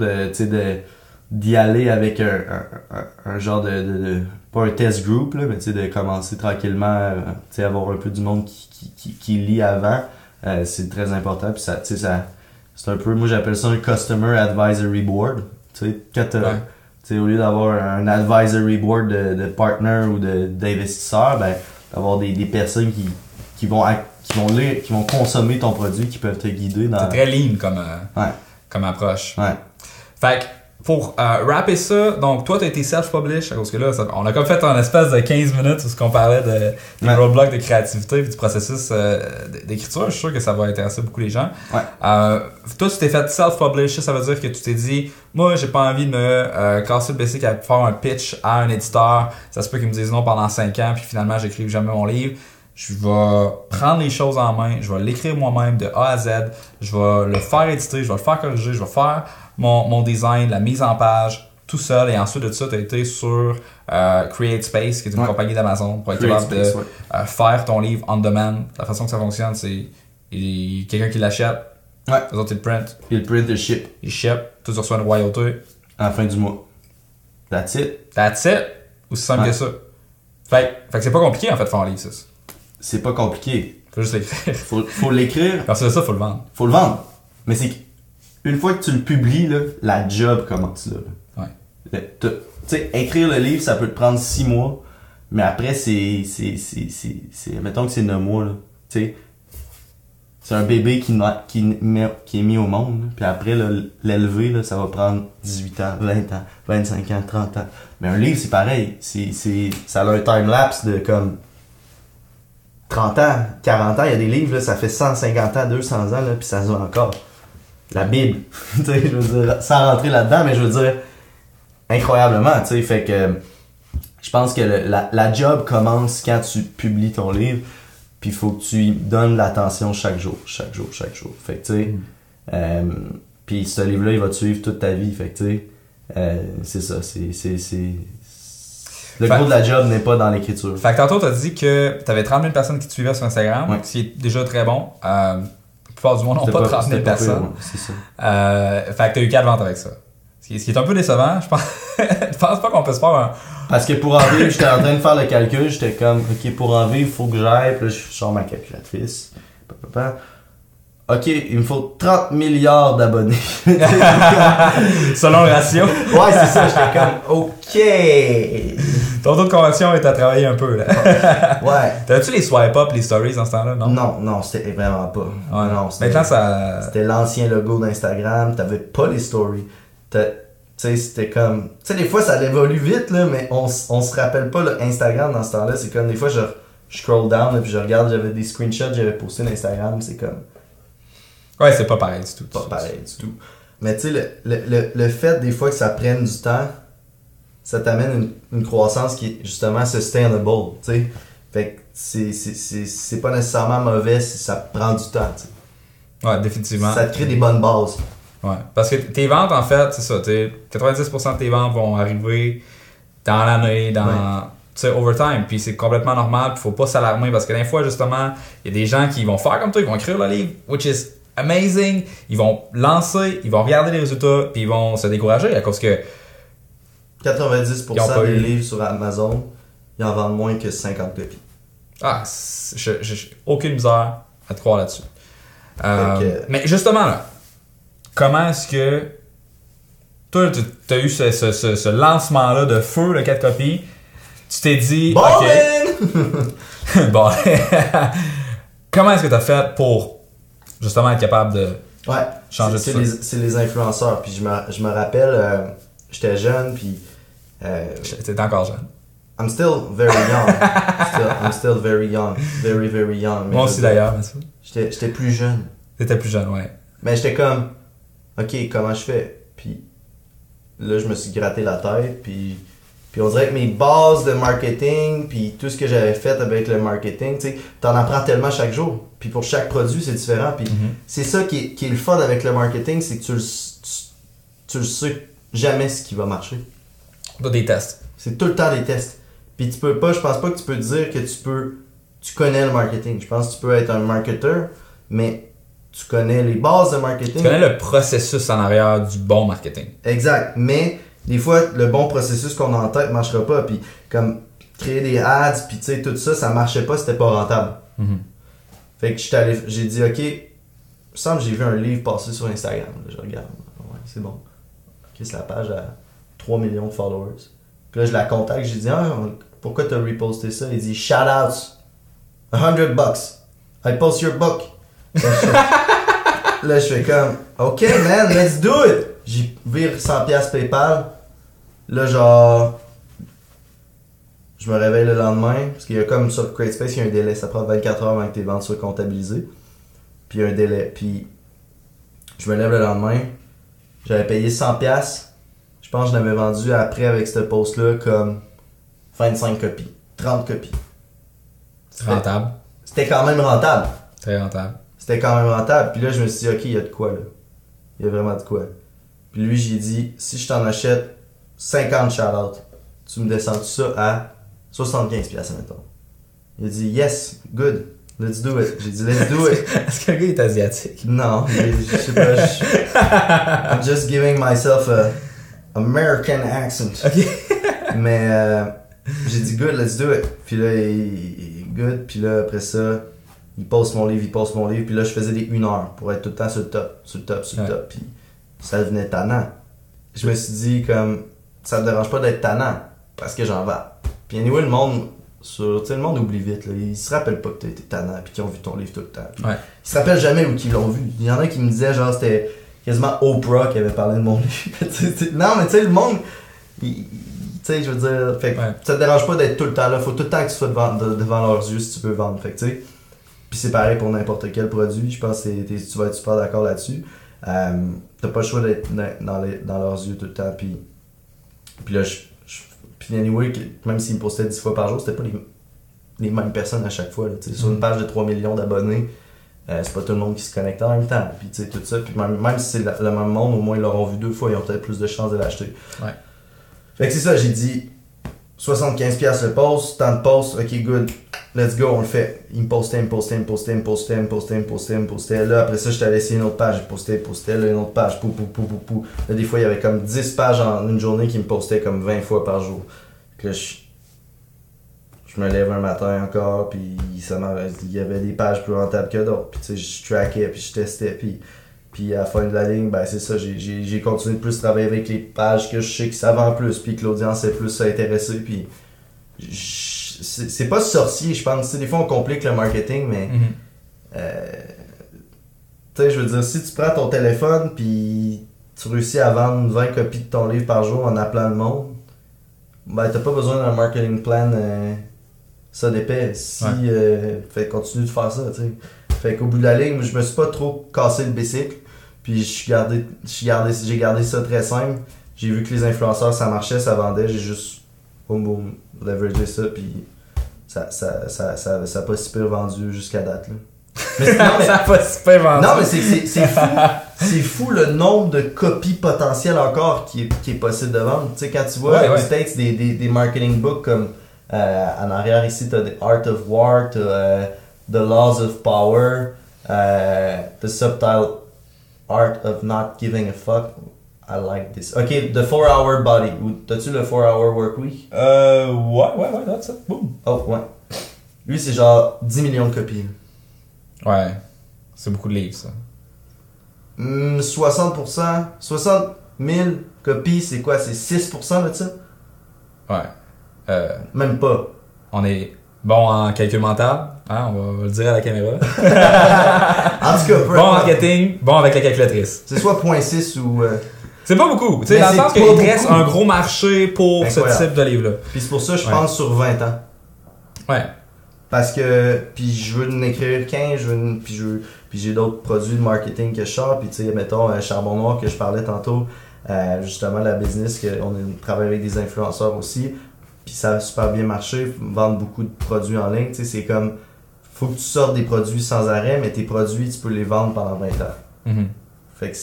d'y aller avec un genre de pas un test group là, mais de commencer tranquillement, avoir un peu du monde qui lit avant, c'est très important. Puis ça c'est un peu, moi j'appelle ça un customer advisory board. Au lieu d'avoir un advisory board de partner ou d'investisseurs, ben d'avoir des personnes qui vont lire, qui vont consommer ton produit, qui peuvent te guider dans... C'est très lean comme approche. Ouais. Fait que pour rapper ça, donc toi t'as été self-publish, parce que là, on a comme fait un espèce de 15 minutes où on parlait des roadblocks de créativité et du processus d'écriture. Je suis sûr que ça va intéresser beaucoup les gens. Ouais. Toi tu t'es fait self-publish, ça veut dire que tu t'es dit, moi j'ai pas envie de me casser le basic à faire un pitch à un éditeur, ça se peut qu'ils me disent non pendant 5 ans puis finalement j'écrive jamais mon livre. Je vais prendre les choses en main, je vais l'écrire moi-même de A à Z, je vais le faire éditer, je vais le faire corriger, je vais faire mon design, la mise en page, tout seul. Et ensuite de ça, tu as été sur CreateSpace, qui est une compagnie d'Amazon, pour être capable de faire ton livre on demand. La façon que ça fonctionne, c'est quelqu'un qui l'achète, les autres, ils le print. Il print, il ship. Il ship, tu reçois une royauté. À la fin du mois. That's it. That's it. Aussi simple que ça. Fait que c'est pas compliqué en fait de faire un livre, ça. C'est pas compliqué. Faut juste l'écrire. Faut l'écrire. Ensuite de ça, faut le vendre. Faut le vendre. Mais c'est une fois que tu le publies, là, la job commence là. Ouais. Tu sais, écrire le livre, ça peut te prendre 6 mois, mais après, mettons que c'est 9 mois, là. Tu sais, c'est un bébé qui est mis au monde, là. Puis après, là, l'élever, là, ça va prendre 18 ans, 20 ans, 25 ans, 30 ans. Mais un livre, c'est pareil. Ça a un time-lapse de comme 30 ans, 40 ans. Il y a des livres, là, ça fait 150 ans, 200 ans, là, puis ça se voit encore. La Bible, tu sais, je veux dire, sans rentrer là-dedans, mais je veux dire, incroyablement, tu sais, fait que je pense que la job commence quand tu publies ton livre, puis il faut que tu y donnes l'attention chaque jour. Fait que, tu sais, puis ce livre-là, il va te suivre toute ta vie, fait que, tu sais, c'est ça, le gros de la job n'est pas dans l'écriture. Fait que tantôt, t'as dit que t'avais 30 000 personnes qui te suivaient sur Instagram, ce qui est déjà très bon. La plupart du monde n'ont pas 30 000 personnes. C'est ça. Fait que t'as eu 4 ventes avec ça. Ce qui est un peu décevant, je pense. Je pense pas qu'on peut se faire un... Parce que pour en vivre, j'étais en train de faire le calcul, j'étais comme, ok, pour en vivre, il faut que j'aille, puis là, je sors ma calculatrice. Ok, il me faut 30 milliards d'abonnés. Selon le ratio. Ouais, c'est ça, j'étais comme, ok. Ton taux de conversion est à travailler un peu, là. Ouais. T'avais-tu les swipe-up, les stories dans ce temps-là, non? Non, c'était vraiment pas. Ouais. Non, maintenant, ça... C'était l'ancien logo d'Instagram, t'avais pas les stories. sais, c'était comme... Tu sais, des fois, ça évolue vite, là, mais on se rappelle pas, là, Instagram dans ce temps-là. C'est comme, des fois, je scroll down, là, puis je regarde, j'avais des screenshots, j'avais posté sur Instagram, c'est comme... Ouais, c'est pas pareil du tout. Pas pareil du tout. Mais tu sais, le fait, des fois, que ça prenne du temps, ça t'amène une croissance qui est, justement, sustainable, tu sais. Fait que c'est pas nécessairement mauvais si ça prend du temps, tu sais. Ouais, définitivement. Ça te crée des bonnes bases. Ouais, parce que tes ventes, en fait, c'est ça, 90% de tes ventes vont arriver dans l'année, tu sais, overtime, puis c'est complètement normal, puis faut pas s'alarmer, parce que des fois, justement, il y a des gens qui vont faire comme toi, ils vont écrire le livre, which is amazing, ils vont lancer, ils vont regarder les résultats, puis ils vont se décourager à cause que 90% des livres sur Amazon, ils en vendent moins que 50 copies. Ah, j'ai aucune misère à te croire là-dessus. Mais justement, là, comment est-ce que toi, tu as eu ce lancement-là de feu, le 4 copies, tu t'es dit, OK, bon, comment est-ce que tu as fait pour justement être capable de changer tout ça? C'est les influenceurs, puis je me rappelle, j'étais jeune, puis... T'étais encore jeune. I'm still very young. I'm still very young. Very, very young. Moi aussi d'ailleurs, mais ça. J'étais plus jeune. T'étais plus jeune, ouais. Mais j'étais comme, OK, comment je fais? Puis là, je me suis gratté la tête, puis on dirait que mes bases de marketing, puis tout ce que j'avais fait avec le marketing, tu sais, t'en apprends tellement chaque jour. Puis pour chaque produit, c'est différent. Puis c'est ça qui est le fun avec le marketing, c'est que tu le sais jamais ce qui va marcher. T'as des tests. C'est tout le temps des tests. Puis je pense pas que tu peux dire que tu connais le marketing. Je pense que tu peux être un marketeur, mais tu connais les bases de marketing. Tu connais le processus en arrière du bon marketing. Exact. Mais des fois, le bon processus qu'on a en tête ne marchera pas. Puis comme créer des ads, puis tu sais, tout ça, ça marchait pas, c'était pas rentable. Fait que j'ai dit, OK, il me semble que j'ai vu un livre passer sur Instagram. Là, je regarde. Ouais, c'est bon. OK, c'est la page à 3 millions de followers. Puis là, je la contacte, j'ai dit, pourquoi t'as reposté ça? Il dit, shout out, $100. I post your book. Là, je fais comme, OK, man, let's do it. J'y vire 100$ PayPal. Là, genre, je me réveille le lendemain, parce qu'il y a comme sur CreateSpace, il y a un délai. Ça prend 24 heures avant que tes ventes soient comptabilisées. Puis il y a un délai. Puis je me lève le lendemain, j'avais payé 100$. Je pense que je l'avais vendu après avec ce post-là comme 25 copies, 30 copies. C'est rentable. C'était quand même rentable. Très rentable. C'était quand même rentable. Puis là, je me suis dit, OK, il y a de quoi là. Il y a vraiment de quoi. Puis lui, j'ai dit, si je t'en achète 50 shout-out, tu me descends tout ça à 75$, mettons. Il a dit, yes, good, let's do it. J'ai dit, let's do it. Est-ce que le gars est asiatique? Non, je sais pas. I'm just giving myself a American accent. Okay. Mais j'ai dit good, let's do it. Puis là, il good. Puis là, après ça, il poste mon livre. Puis là, je faisais des 1 heure pour être tout le temps sur le top. Puis ça devenait tannant. Je me suis dit, comme, ça me dérange pas d'être tannant parce que j'en vends. Puis anyway, le monde oublie vite. Là. Ils se rappellent pas que t'as été tannant puis qu'ils ont vu ton livre tout le temps. Ils se rappellent jamais où qu'ils l'ont vu. Il y en a qui me disaient, genre, c'était quasiment Oprah qui avait parlé de mon livre. Non, mais tu sais, le monde, tu sais, je veux dire, fait que ça te dérange pas d'être tout le temps là. Faut tout le temps que tu sois devant leurs yeux si tu veux vendre. Fait que tu sais, puis c'est pareil pour n'importe quel produit. Je pense que tu vas être super d'accord là-dessus. T'as pas le choix d'être dans leurs yeux tout le temps. Puis là, puis anyway, même s'ils me postaient 10 fois par jour, c'était pas les mêmes personnes à chaque fois. Là, sur une page de 3 millions d'abonnés, c'est pas tout le monde qui se connecte en même temps. Puis tu sais, tout ça. Puis même si c'est le même monde, au moins ils l'auront vu 2 fois, ils ont peut-être plus de chances de l'acheter. Ouais. Fait que c'est ça, j'ai dit 75$ le post, tant de posts, ok good, let's go, on le fait. Il me postait. Là après ça, je t'avais essayé une autre page, je postais, là une autre page, pou. Là des fois il y avait comme 10 pages en une journée qui me postaient comme 20 fois par jour. Puis là je me lève un matin encore, puis il y avait des pages plus rentables que d'autres. Puis tu sais, je trackais, puis je testais, puis à la fin de la ligne, ben c'est ça, j'ai continué de plus travailler avec les pages que je sais que ça vend plus, puis que l'audience est plus intéressée, puis c'est pas sorcier, je pense. Des fois on complique le marketing, mais tu sais, je veux dire, si tu prends ton téléphone, puis tu réussis à vendre 20 copies de ton livre par jour en appelant le monde, ben t'as pas besoin d'un marketing plan ça d'épais. Fait continue de faire ça, tu sais. Fait qu'au bout de la ligne, je me suis pas trop cassé le bicycle. Puis j'ai gardé ça très simple. J'ai vu que les influenceurs, ça marchait, ça vendait. J'ai juste boum, leveragé ça. Puis ça a pas si pire vendu jusqu'à date. Là. Mais ça a pas si pire vendu. Non, mais c'est fou. C'est fou le nombre de copies potentielles encore qui est possible de vendre. Tu sais, quand tu vois aux States des marketing books comme en arrière ici, t'as The Art of War, t'as The Laws of Power, The Subtle Art of Not Giving a Fuck. I like this. Ok, The 4-Hour Body. T'as-tu le 4-Hour Work Week? Ouais, that's it. Boom. Oh, ouais. Lui, c'est genre 10 millions de copies. Ouais. C'est beaucoup de livres, ça. 60%. 60 000 copies, c'est quoi? C'est 6% de ça? Ouais. Même pas. On est bon en calcul mental, hein, on va le dire à la caméra. En tout cas, bon en marketing, bon avec la calculatrice. C'est soit 0.6 ou... C'est pas beaucoup, tu sais, dans le sens qu'il reste un gros marché pour ce type de livre-là. Puis c'est pour ça que je pense sur 20 ans. Ouais. Parce que, puis je veux en écrire 15, puis j'ai d'autres produits de marketing que je sors, puis tu sais, mettons, Charbon Noir que je parlais tantôt, justement la business, qu'on travaille avec des influenceurs aussi, puis ça a super bien marché, vendre beaucoup de produits en ligne, tu sais, c'est comme, faut que tu sortes des produits sans arrêt, mais tes produits, tu peux les vendre pendant 20 ans. Mm-hmm. Fait que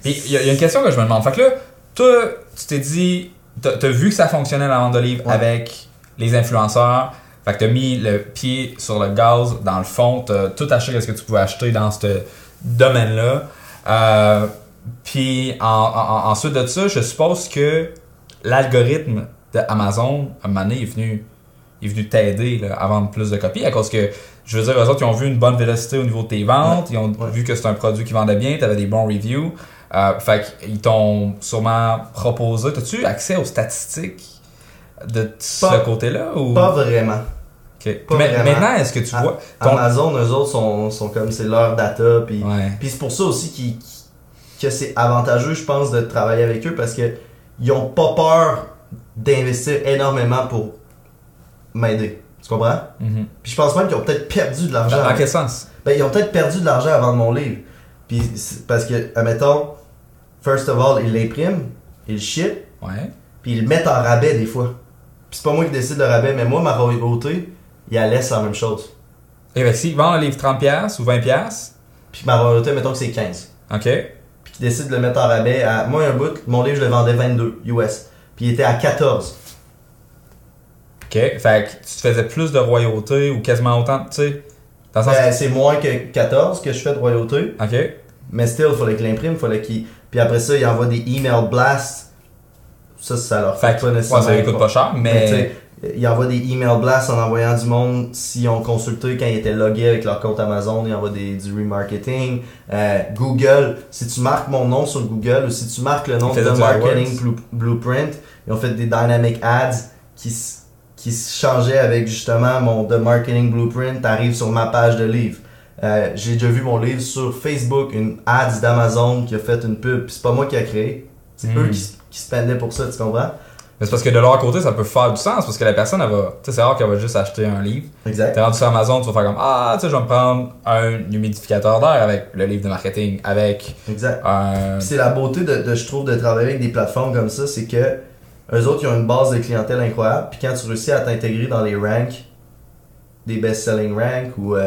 puis il y a une question que je me demande, fait que là, toi, tu t'es dit, t'as vu que ça fonctionnait la vente de livres avec les influenceurs. Fait que t'as mis le pied sur le gaz, dans le fond, t'as tout acheté ce que tu pouvais acheter dans ce domaine-là. Puis ensuite de ça, je suppose que l'algorithme d'Amazon, à un moment donné, est venu t'aider là, à vendre plus de copies, à cause que, je veux dire, eux autres, ils ont vu une bonne vélocité au niveau de tes ventes, ils ont vu que c'est un produit qui vendait bien, t'avais des bons reviews. Fait qu'ils t'ont sûrement proposé. T'as-tu accès aux statistiques de ce côté-là? Ou... Pas vraiment. Okay. Mais vraiment. Maintenant, est-ce que tu vois... Amazon, eux autres, sont comme c'est leur data. Puis c'est pour ça aussi que c'est avantageux, je pense, de travailler avec eux parce que ils ont pas peur d'investir énormément pour m'aider. Tu comprends? Mm-hmm. Puis je pense même qu'ils ont peut-être perdu de l'argent. Dans quel sens? Ben, ils ont peut-être perdu de l'argent à vendre mon livre. Puis parce que, admettons, first of all, ils l'impriment, ils le ship, puis ils le mettent en rabais des fois. Puis c'est pas moi qui décide le rabais, mais moi, ma royauté, ils la laissent la même chose. Et bien, s'ils vendent le livre 30$ ou 20$, puis ma royauté, mettons que c'est 15. OK. Puis qu'ils décident de le mettre en rabais à... Moi, un bout, mon livre, je le vendais 22 US. Puis il était à 14. OK. Fait que tu te faisais plus de royauté ou quasiment autant, tu sais... C'est moins que 14 que je fais de royauté. OK. Mais still, il fallait qu'il l'imprime, Puis après ça, il envoie des email blasts. Ça leur fait pas nécessairement. Ça coûte pas cher, mais il envoie des email blasts en envoyant du monde s'ils ont consulté quand ils étaient logués avec leur compte Amazon. Ils envoient du remarketing. Google, si tu marques mon nom sur Google ou si tu marques le nom de Marketing Blueprint, ils ont fait des dynamic ads qui se changeaient avec justement mon The Marketing Blueprint. T'arrives sur ma page de livre. J'ai déjà vu mon livre sur Facebook, une ads d'Amazon qui a fait une pub. Puis c'est pas moi qui a créé. C'est eux qui se pendaient pour ça, tu comprends? Mais c'est parce que de leur côté, ça peut faire du sens, parce que la personne, elle va... Tu sais, c'est rare qu'elle va juste acheter un livre. Exact. T'es rendu sur Amazon, tu vas faire comme, tu sais, je vais me prendre un humidificateur d'air avec le livre de marketing, avec... Exact. Puis c'est la beauté je trouve, de travailler avec des plateformes comme ça, c'est que eux autres, ils ont une base de clientèle incroyable, puis quand tu réussis à t'intégrer dans les ranks, des best-selling ranks, ou, tu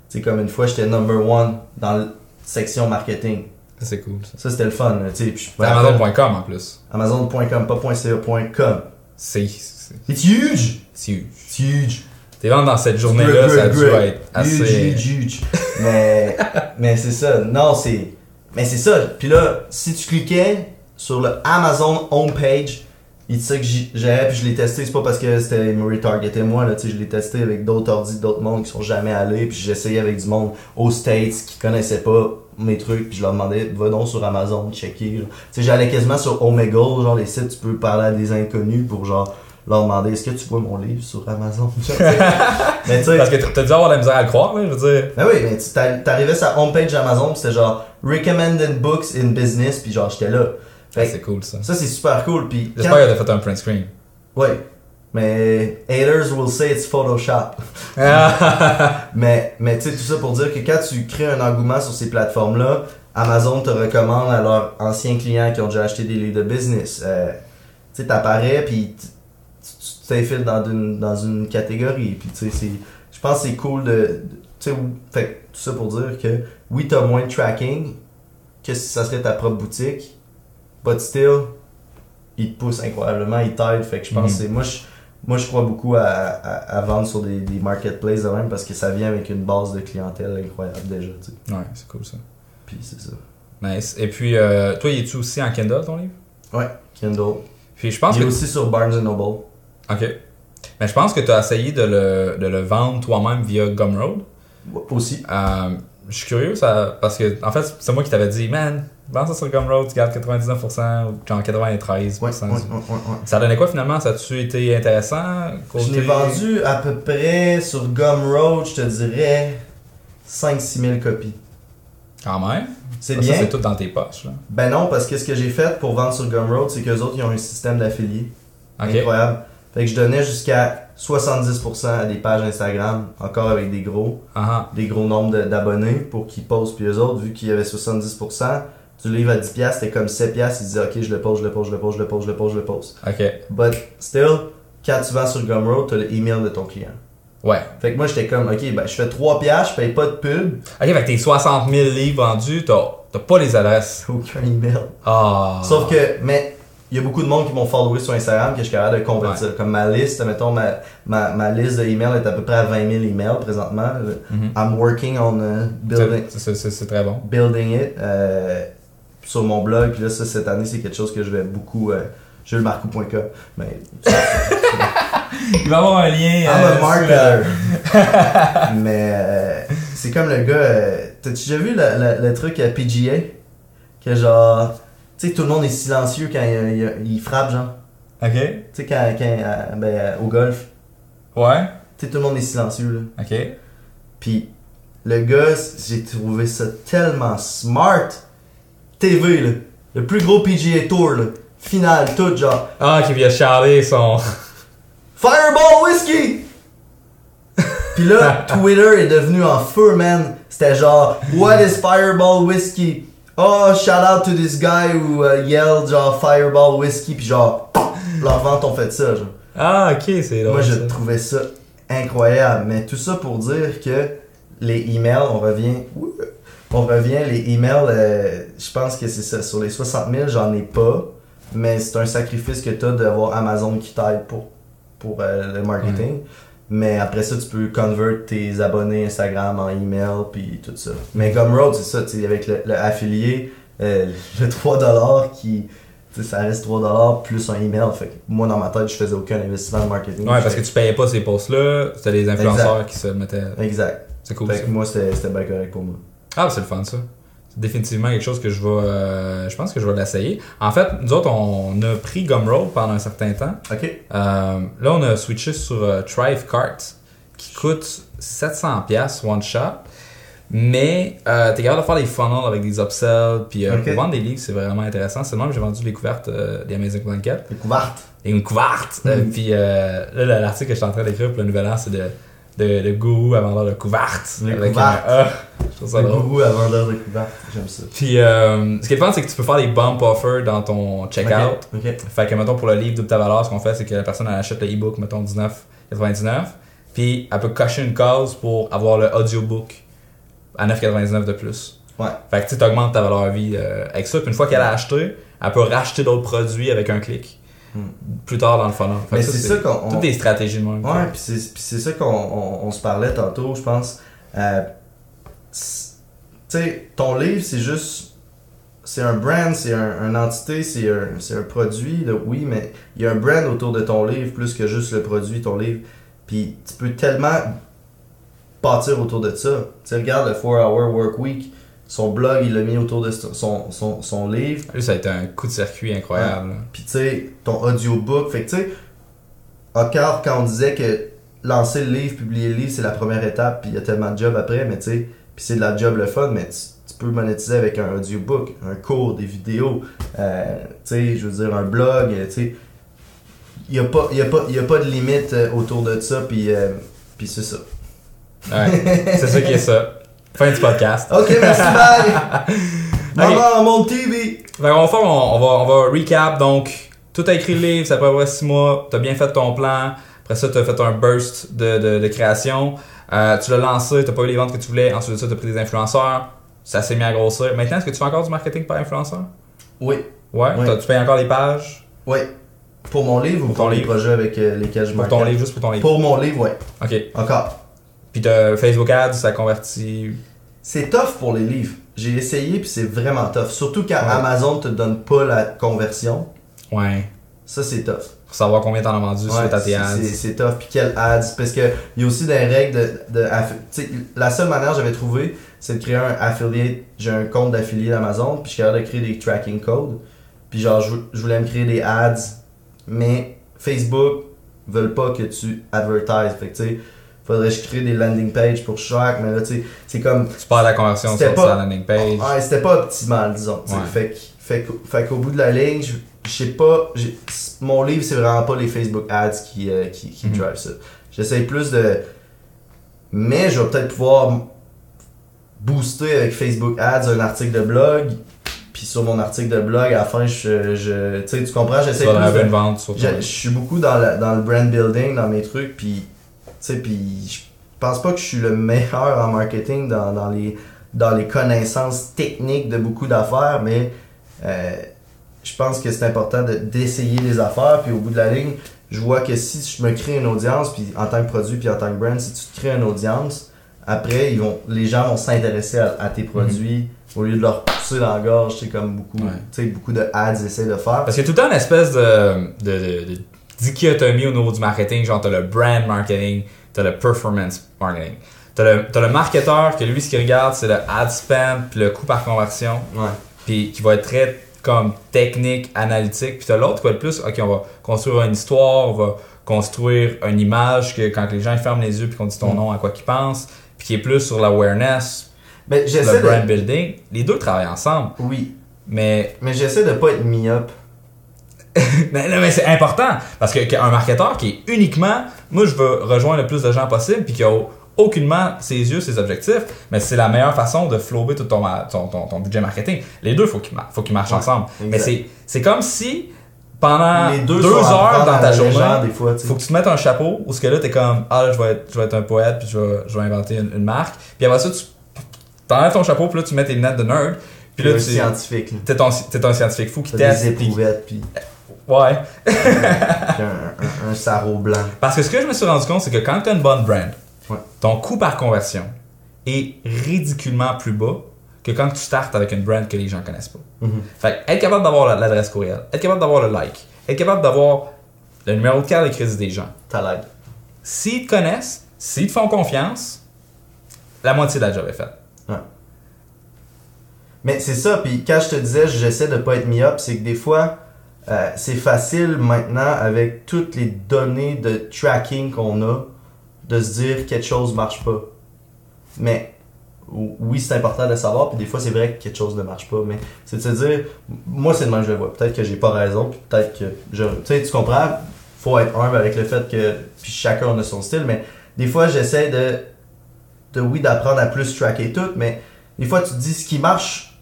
sais, comme une fois, j'étais number 1 dans la section marketing. C'est cool. Ça, c'était le fun. C'est Amazon.com en plus. Amazon.com, pas .ca.com. C'est huge! C'est huge. C'est huge. T'es vraiment dans cette journée-là, ça a dû être assez... Huge. mais c'est ça. Non, c'est... Mais c'est ça. Puis là, si tu cliquais sur le Amazon homepage, il disait que j'avais, puis je l'ai testé. C'est pas parce que c'était me retargetait moi, là, je l'ai testé avec d'autres ordi, d'autres mondes qui sont jamais allés, puis j'ai essayé avec du monde aux States qui connaissaient pas mes trucs, puis je leur demandais, va donc sur Amazon, checker. Tu sais, j'allais quasiment sur Omegle, genre les sites, tu peux parler à des inconnus pour genre leur demander, est-ce que tu vois mon livre sur Amazon? Mais tu sais, parce que t'as dû avoir la misère à le croire, là, je veux dire. Ben oui, mais t'arrivais sur la homepage Amazon, pis c'était genre recommended books in business, puis genre j'étais là. C'est cool ça. Ça c'est super cool. Puis j'espère qu'il a fait un print screen. Ouais. Mais haters will say it's Photoshop. mais tu sais, tout ça pour dire que quand tu crées un engouement sur ces plateformes-là, Amazon te recommande à leurs anciens clients qui ont déjà acheté des livres de business. Tu sais, t'apparais, puis tu t'infiles dans une catégorie. Puis tu sais, je pense que c'est cool de tu sais, fait tout ça pour dire que oui, t'as moins de tracking que si ça serait ta propre boutique, but still, ils te poussent incroyablement, ils t'aident. Fait que je pense que c'est... Moi, je crois beaucoup à vendre sur des marketplaces de même parce que ça vient avec une base de clientèle incroyable déjà. Tu sais. Ouais, c'est cool ça. Puis c'est ça. Nice. Et puis, toi, y es-tu aussi en Kindle ton livre? Ouais, Kindle. Puis je pense il est aussi sur Barnes & Noble. Ok. Mais je pense que tu as essayé de le vendre toi-même via Gumroad. Aussi. Je suis curieux parce que, en fait, c'est moi qui t'avais dit, man, vends ça sur Gumroad, tu gardes 99% ou genre 93%. Ouais. Ça donnait quoi finalement? Ça a-tu été intéressant? Je l'ai vendu à peu près sur Gumroad, je te dirais 5-6 000 copies. Quand même. C'est bien. Ça, c'est tout dans tes poches. Là. Ben non, parce que ce que j'ai fait pour vendre sur Gumroad, c'est qu'eux autres, ils ont un système d'affiliés. Okay. Incroyable. Fait que je donnais jusqu'à 70% à des pages Instagram, encore avec des gros nombres d'abonnés pour qu'ils postent. Puis eux autres, vu qu'il y avait 70%, tu livres à 10$, c'était comme 7$, ils disaient ok, je le poste. Ok. But still, quand tu vends sur Gumroad, tu as l'email de ton client. Ouais. Fait que moi, j'étais comme, ok, ben je fais 3$, je paye pas de pub. Ok, fait que tes 60 000 livres vendus, t'as pas les adresses. Aucun email. Ah. Sauf que, mais il y a beaucoup de monde qui m'ont follower sur Instagram que je suis capable de convertir. Ouais. Comme ma liste, mettons, ma liste d'emails est à peu près à 20 000 emails présentement. I'm working on building. C'est très bon. Building it sur mon blog. Puis là, ça, cette année, c'est quelque chose que je vais beaucoup. JulesMarcoux.com. Mais. Il va y avoir un lien. I'm a marketer. Mais c'est comme le gars. T'as-tu déjà vu le truc à PGA? Que genre. Tu sais, tout le monde est silencieux quand il frappe, genre. Ok. Tu sais, quand au golf. Ouais. Tu sais, tout le monde est silencieux, là. Ok. Puis, le gars, j'ai trouvé ça tellement smart. TV, là. Le plus gros PGA Tour, là. Finale, tout, genre. Ah, qui vient charler son. Fireball Whiskey! Puis là, Twitter est devenu en feu, man. C'était genre, what is Fireball Whiskey? Oh, shout out to this guy who yelled genre Fireball Whiskey, puis genre, leurs ventes ont fait ça, genre. Ah, ok, c'est drôle. Moi, je trouvais ça incroyable. Mais tout ça pour dire que les emails, on revient, les emails, je pense que c'est ça. Sur les 60 000, j'en ai pas, mais c'est un sacrifice que t'as d'avoir Amazon qui t'aide pour le marketing. Ouais. Mais après ça, tu peux convert tes abonnés Instagram en email puis tout ça. Mais Gumroad, c'est ça, tu sais, avec le affilié, le 3$ qui, tu sais, ça reste 3$ plus un email. Fait que moi, dans ma tête, je faisais aucun investissement de marketing. Ouais, parce que tu payais pas ces posts-là, c'était les influenceurs qui se mettaient. Exact. C'est cool. Fait que moi, c'était bien correct pour moi. Ah, c'est le fun, ça. C'est définitivement quelque chose que je pense que je vais l'essayer. En fait, nous autres, on a pris Gumroad pendant un certain temps. OK. Là, on a switché sur Thrivecart, qui coûte 700$ one shot. Mais t'es capable de faire des funnels avec des upsells. Puis pour vendre des livres, c'est vraiment intéressant. C'est le même que j'ai vendu les couvertes des Amazing Blanket. Les couvertes. Et une couverte. Puis là, l'article que je suis en train d'écrire pour le Nouvel An, c'est de gourou à vendeur de couvertes. Les couvertes. Je trouve ça drôle. Gourou à vendeur de couvertes. J'aime ça. Puis ce qui est fun, c'est que tu peux faire des bump offers dans ton checkout. Okay. Fait que, mettons, pour le livre Double ta valeur, ce qu'on fait, c'est que la personne elle achète le e-book, mettons, $19,99. Puis elle peut cocher une case pour avoir le audiobook à $9,99 de plus. Ouais. Fait que tu augmentes ta valeur à vie avec ça. Puis une fois qu'elle a acheté, elle peut racheter d'autres produits avec un clic. Plus tard dans le funnel. Mais c'est ça qu'on... Toutes des stratégies de même. Ouais, puis c'est ça qu'on se parlait tantôt, je pense. Tu sais, ton livre, c'est juste... C'est un brand, c'est une entité, c'est un produit, là, oui, mais il y a un brand autour de ton livre plus que juste le produit, ton livre. Puis tu peux tellement bâtir autour de ça. Tu sais, regarde le 4-Hour Work Week. Son blog, il l'a mis autour de son livre. Lui, ça a été un coup de circuit incroyable. Ouais. Puis tu sais, ton audiobook. Fait que tu sais, encore quand on disait que lancer le livre, publier le livre, c'est la première étape, puis il y a tellement de jobs après, mais tu sais, puis c'est de la job le fun, mais tu peux monétiser avec un audiobook, un cours, des vidéos, tu sais, je veux dire, un blog, tu sais. Il n'y a pas de limite autour de ça, puis c'est ça. Ouais, c'est ça qui est ça. Fin du podcast. Ok, merci, bye! Maman, mon TV! Fait qu'on on va recap. Donc, tout a écrit le livre, ça peut avoir 6 mois, t'as bien fait ton plan. Après ça, t'as fait un burst de création. Tu l'as lancé, t'as pas eu les ventes que tu voulais. Ensuite de ça, t'as pris des influenceurs. Ça s'est mis à grossir. Maintenant, est-ce que tu fais encore du marketing par influenceur? Oui. Ouais? Oui. Tu payes encore les pages? Oui. Pour mon livre ou pour les projets avec lesquels je market? Pour ton livre, juste pour ton livre? Pour mon livre, oui. OK. Encore. Puis t'as Facebook Ads, ça convertit... C'est tough pour les livres. J'ai essayé puis c'est vraiment tough. Surtout quand Amazon te donne pas la conversion. Ouais. Ça, c'est tough. Pour savoir combien t'en as vendu suite à tes ads. C'est tough. Puis quel ads. Parce qu'il y a aussi des règles la seule manière que j'avais trouvé, c'est de créer un affiliate. J'ai un compte d'affilié d'Amazon. Puis je suis capable de créer des tracking codes. Puis genre, je voulais me créer des ads. Mais Facebook veulent pas que tu advertises. Fait que tu sais, faudrait que je crée des landing pages pour chaque. Mais là, tu sais, c'est comme. Tu parles de la conversion sur la landing page. Ouais, c'était pas optimal, disons. Ouais. Fait qu'au bout de la ligne, je sais pas. Mon livre, c'est vraiment pas les Facebook ads qui drive ça. J'essaie plus de. Mais je vais peut-être pouvoir booster avec Facebook ads un article de blog. Puis sur mon article de blog, à la fin, tu sais, tu comprends, j'essaie plus une vente sur je suis beaucoup dans le brand building, dans mes trucs, puis tu sais, puis je pense pas que je suis le meilleur en marketing dans les connaissances techniques de beaucoup d'affaires, mais je pense que c'est important d'essayer les affaires, puis au bout de la ligne, je vois que si je me crée une audience, puis en tant que produit, puis en tant que brand, si tu te crées une audience, après, les gens vont s'intéresser à tes produits. Au lieu de leur pousser dans la gorge, c'est comme beaucoup de ads essaient de faire. Parce qu'il y a tout le temps une espèce de dichotomie au niveau du marketing. Genre, t'as le brand marketing, t'as le performance marketing. T'as le marketeur que lui, ce qu'il regarde, c'est le ad spend puis le coût par conversion. Ouais. Puis qui va être très comme technique, analytique. Puis t'as l'autre qui va être plus, ok, on va construire une histoire, on va construire une image que quand les gens ferment les yeux puis qu'on dit ton nom, à quoi qu'ils pensent. Puis qui est plus sur l'awareness. Mais le brand building, les deux travaillent ensemble. Oui. Mais j'essaie de pas être myope. mais c'est important parce qu'un marketeur qui est uniquement, moi je veux rejoindre le plus de gens possible puis qui a aucunement ses yeux, ses objectifs, mais c'est la meilleure façon de flober tout ton budget marketing. Les deux, faut qu'ils marchent ensemble. Exact. Mais c'est comme si pendant 2 heures dans ta journée, faut que tu te mettes un chapeau où ce que là t'es comme là je vais être un poète puis je vais inventer une marque. Puis après ça tu t'enlèves ton chapeau, puis là, tu mets tes lunettes de nerd. Puis là, tu es scientifique. T'es un scientifique fou qui teste. Des éprouvettes, puis... Ouais. un sarrau blanc. Parce que ce que je me suis rendu compte, c'est que quand tu as une bonne brand, ton coût par conversion est ridiculement plus bas que quand tu startes avec une brand que les gens connaissent pas. Fait être capable d'avoir l'adresse courriel, être capable d'avoir le like, être capable d'avoir le numéro de carte de crédit des gens. Ta like. S'ils te connaissent, s'ils te font confiance, la moitié de la job est faite. Ouais. Mais c'est ça, puis quand je te disais j'essaie de pas être myope, c'est que des fois c'est facile maintenant avec toutes les données de tracking qu'on a de se dire quelque chose marche pas. Mais oui, c'est important de savoir, puis des fois c'est vrai que quelque chose ne marche pas, mais c'est de se dire, moi c'est de même que je le vois, peut-être que j'ai pas raison, puis peut-être que tu sais, tu comprends, faut être humble avec le fait que, puis chacun a son style, mais des fois j'essaie d'apprendre à plus tracker tout, mais des fois tu te dis ce qui marche,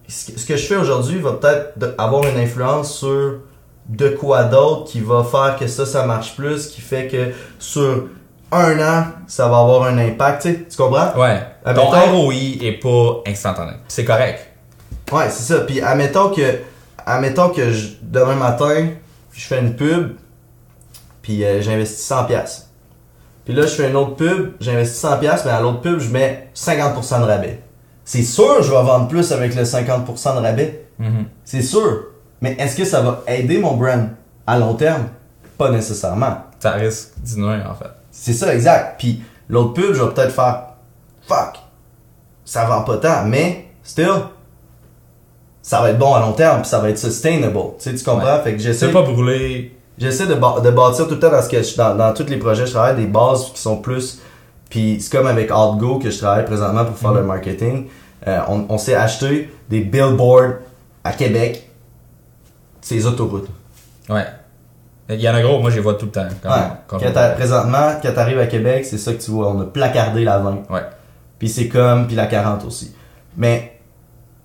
ce que je fais aujourd'hui va peut-être avoir une influence sur de quoi d'autre qui va faire que ça marche plus, qui fait que sur 1 an, ça va avoir un impact, tu comprends? Ouais. Ton ROI est pas instantané. C'est correct. Ouais, c'est ça. Puis admettons que demain matin, je fais une pub, puis j'investis 100$. Puis là, je fais une autre pub, j'investis 100$, mais à l'autre pub, je mets 50% de rabais. C'est sûr, je vais vendre plus avec le 50% de rabais. C'est sûr. Mais est-ce que ça va aider mon brand à long terme? Pas nécessairement. Ça risque d'inuer, en fait. C'est ça, exact. Puis l'autre pub, je vais peut-être faire fuck, ça vend pas tant, mais still, ça va être bon à long terme, puis ça va être sustainable. Tu comprends? Ouais. Fait que j'essaie. C'est pas brûler. J'essaie de bâtir tout le temps dans tous les projets, je travaille des bases qui sont plus. Puis c'est comme avec AltGo que je travaille présentement pour faire le marketing. On s'est acheté des billboards à Québec, ces autoroutes. Ouais. Il y en a gros, moi je les vois tout le temps. Présentement, quand t'arrives à Québec, c'est ça que tu vois. On a placardé la 20. Ouais. Puis c'est comme, puis la 40 aussi. Mais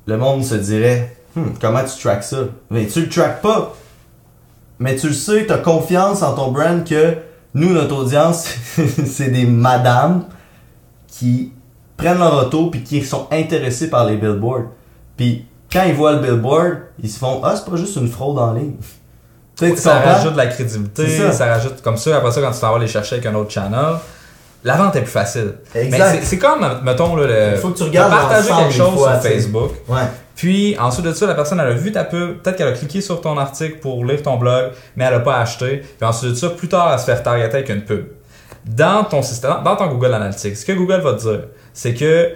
le monde se dirait, comment tu tracks ça? Mais tu le tracks pas. Mais tu le sais, t'as confiance en ton brand que nous, notre audience, c'est des madames qui prennent leur auto puis qui sont intéressés par les billboards. Puis quand ils voient le billboard, ils se font, c'est pas juste une fraude en ligne. Ça rajoute de la crédibilité, ça rajoute comme ça. Après ça, quand tu t'en vas les chercher avec un autre channel, la vente est plus facile. Exact. Mais c'est comme, mettons, il faut que tu regardes partager quelque chose sur t'sais. Facebook. Ouais. Puis, ensuite de ça, la personne, elle a vu ta pub, peut-être qu'elle a cliqué sur ton article pour lire ton blog, mais elle a pas acheté. Puis ensuite de ça, plus tard, elle se fait retargeter avec une pub. Dans ton système, dans ton Google Analytics, ce que Google va te dire, c'est que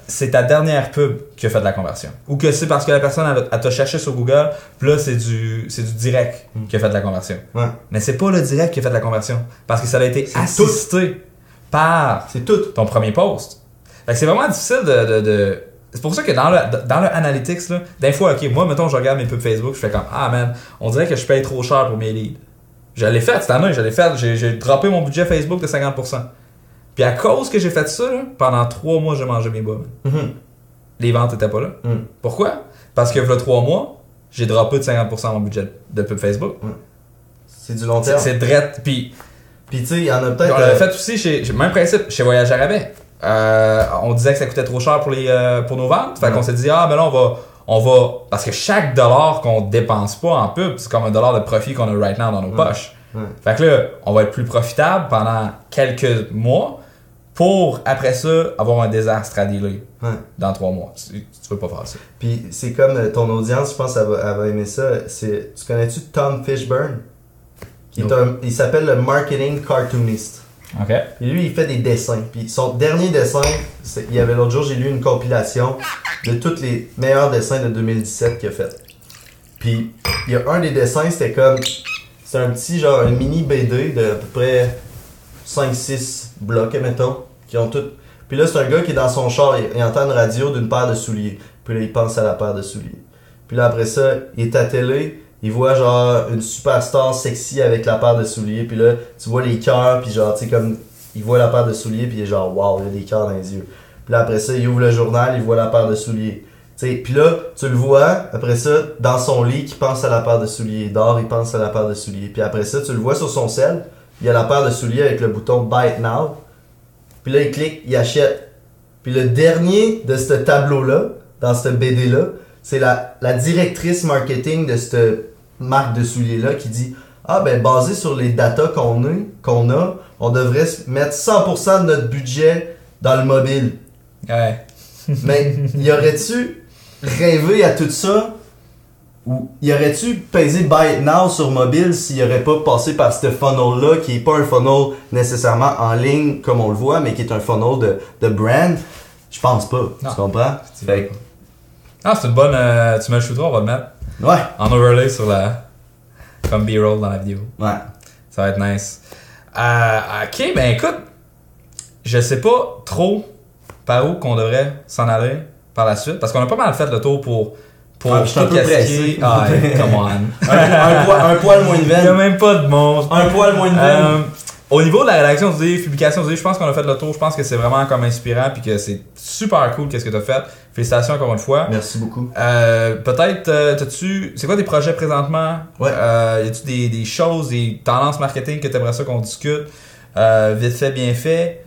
c'est ta dernière pub qui a fait de la conversion. Ou que c'est parce que la personne, elle t'a cherché sur Google, puis là, c'est du direct qui a fait de la conversion. Ouais. Mais c'est pas le direct qui a fait de la conversion. Parce que ça a été assisté par ton premier post. Fait que c'est vraiment difficile de... C'est pour ça que dans le analytics, là, des fois, ok, moi, mettons, je regarde mes pubs Facebook, je fais comme, man, on dirait que je paye trop cher pour mes leads. Je l'ai fait cette année, j'ai droppé mon budget Facebook de 50%. Puis à cause que j'ai fait ça, là, pendant 3 mois, j'ai mangé mes bois. Les ventes étaient pas là. Pourquoi? Parce que il y a 3 mois, j'ai droppé de 50% mon budget de pub Facebook. C'est du long terme. C'est drette. Puis tu sais, il y en a peut-être... On l'avait fait aussi, même principe, chez Voyage à rabais. On disait que ça coûtait trop cher pour nos ventes. Fait qu'on s'est dit, ben là, on va... Parce que chaque dollar qu'on dépense pas en pub, c'est comme un dollar de profit qu'on a right now dans nos poches. Fait que là, on va être plus profitable pendant quelques mois pour, après ça, avoir un désastre à dealer dans 3 mois. Tu veux pas faire ça. Puis c'est comme ton audience, je pense qu'elle va aimer ça. Tu connais-tu Tom Fishburne? Il s'appelle le marketing cartoonist. OK. Et lui, il fait des dessins. Puis son dernier dessin, il y avait l'autre jour, j'ai lu une compilation de tous les meilleurs dessins de 2017 qu'il a fait. Puis il y a un des dessins, c'était comme... C'est un petit, genre, un mini BD de à peu près 5-6 blocs, mettons, qui ont tout... Puis là, c'est un gars qui est dans son char, il entend une radio d'une paire de souliers. Puis là, il pense à la paire de souliers. Puis là, après ça, il est à la télé, il voit, genre, une superstar sexy avec la paire de souliers. Puis là, tu vois les cœurs, puis genre, tu sais, comme... Il voit la paire de souliers, puis il est genre, wow, il y a des cœurs dans les yeux. Puis là, après ça, il ouvre le journal, il voit la paire de souliers. Puis là, tu le vois, après ça, dans son lit, qui pense à la paire de souliers. Il dort, il pense à la paire de souliers. Puis après ça, tu le vois sur son cell, il y a la paire de souliers avec le bouton Buy It Now. Puis là, il clique, il achète. Puis le dernier de ce tableau-là, dans cette BD-là, c'est la directrice marketing de cette marque de souliers-là qui dit « basé sur les datas qu'on a, on devrait mettre 100% de notre budget dans le mobile. » Ouais. Mais y aurait-tu rêvé à tout ça? Ou y aurait-tu pesé Buy It Now sur mobile s'il aurait pas passé par ce funnel-là, qui est pas un funnel nécessairement en ligne comme on le voit, mais qui est un funnel de brand? Je pense pas. Non. Tu comprends? Fait... c'est une bonne... tu mets le shooter, on va le mettre. Ouais. En overlay sur comme B-roll dans la vidéo. Ouais. Ça va être nice. Ok, ben écoute, je sais pas trop par où qu'on devrait s'en aller par la suite, parce qu'on a pas mal fait le tour pour je suis un peu pressé. Come on. un poil moins de veine. Il y a même pas de monde. Un poil moins de veine. Au niveau de la rédaction du livre, publication du livre, je pense qu'on a fait le tour. Je pense que c'est vraiment comme inspirant puis que c'est super cool qu'est-ce que tu as fait. Félicitations encore une fois. Merci beaucoup. Peut-être, c'est quoi tes projets présentement? Ouais. Y a-tu des choses, des tendances marketing que tu aimerais ça qu'on discute? Vite fait, bien fait?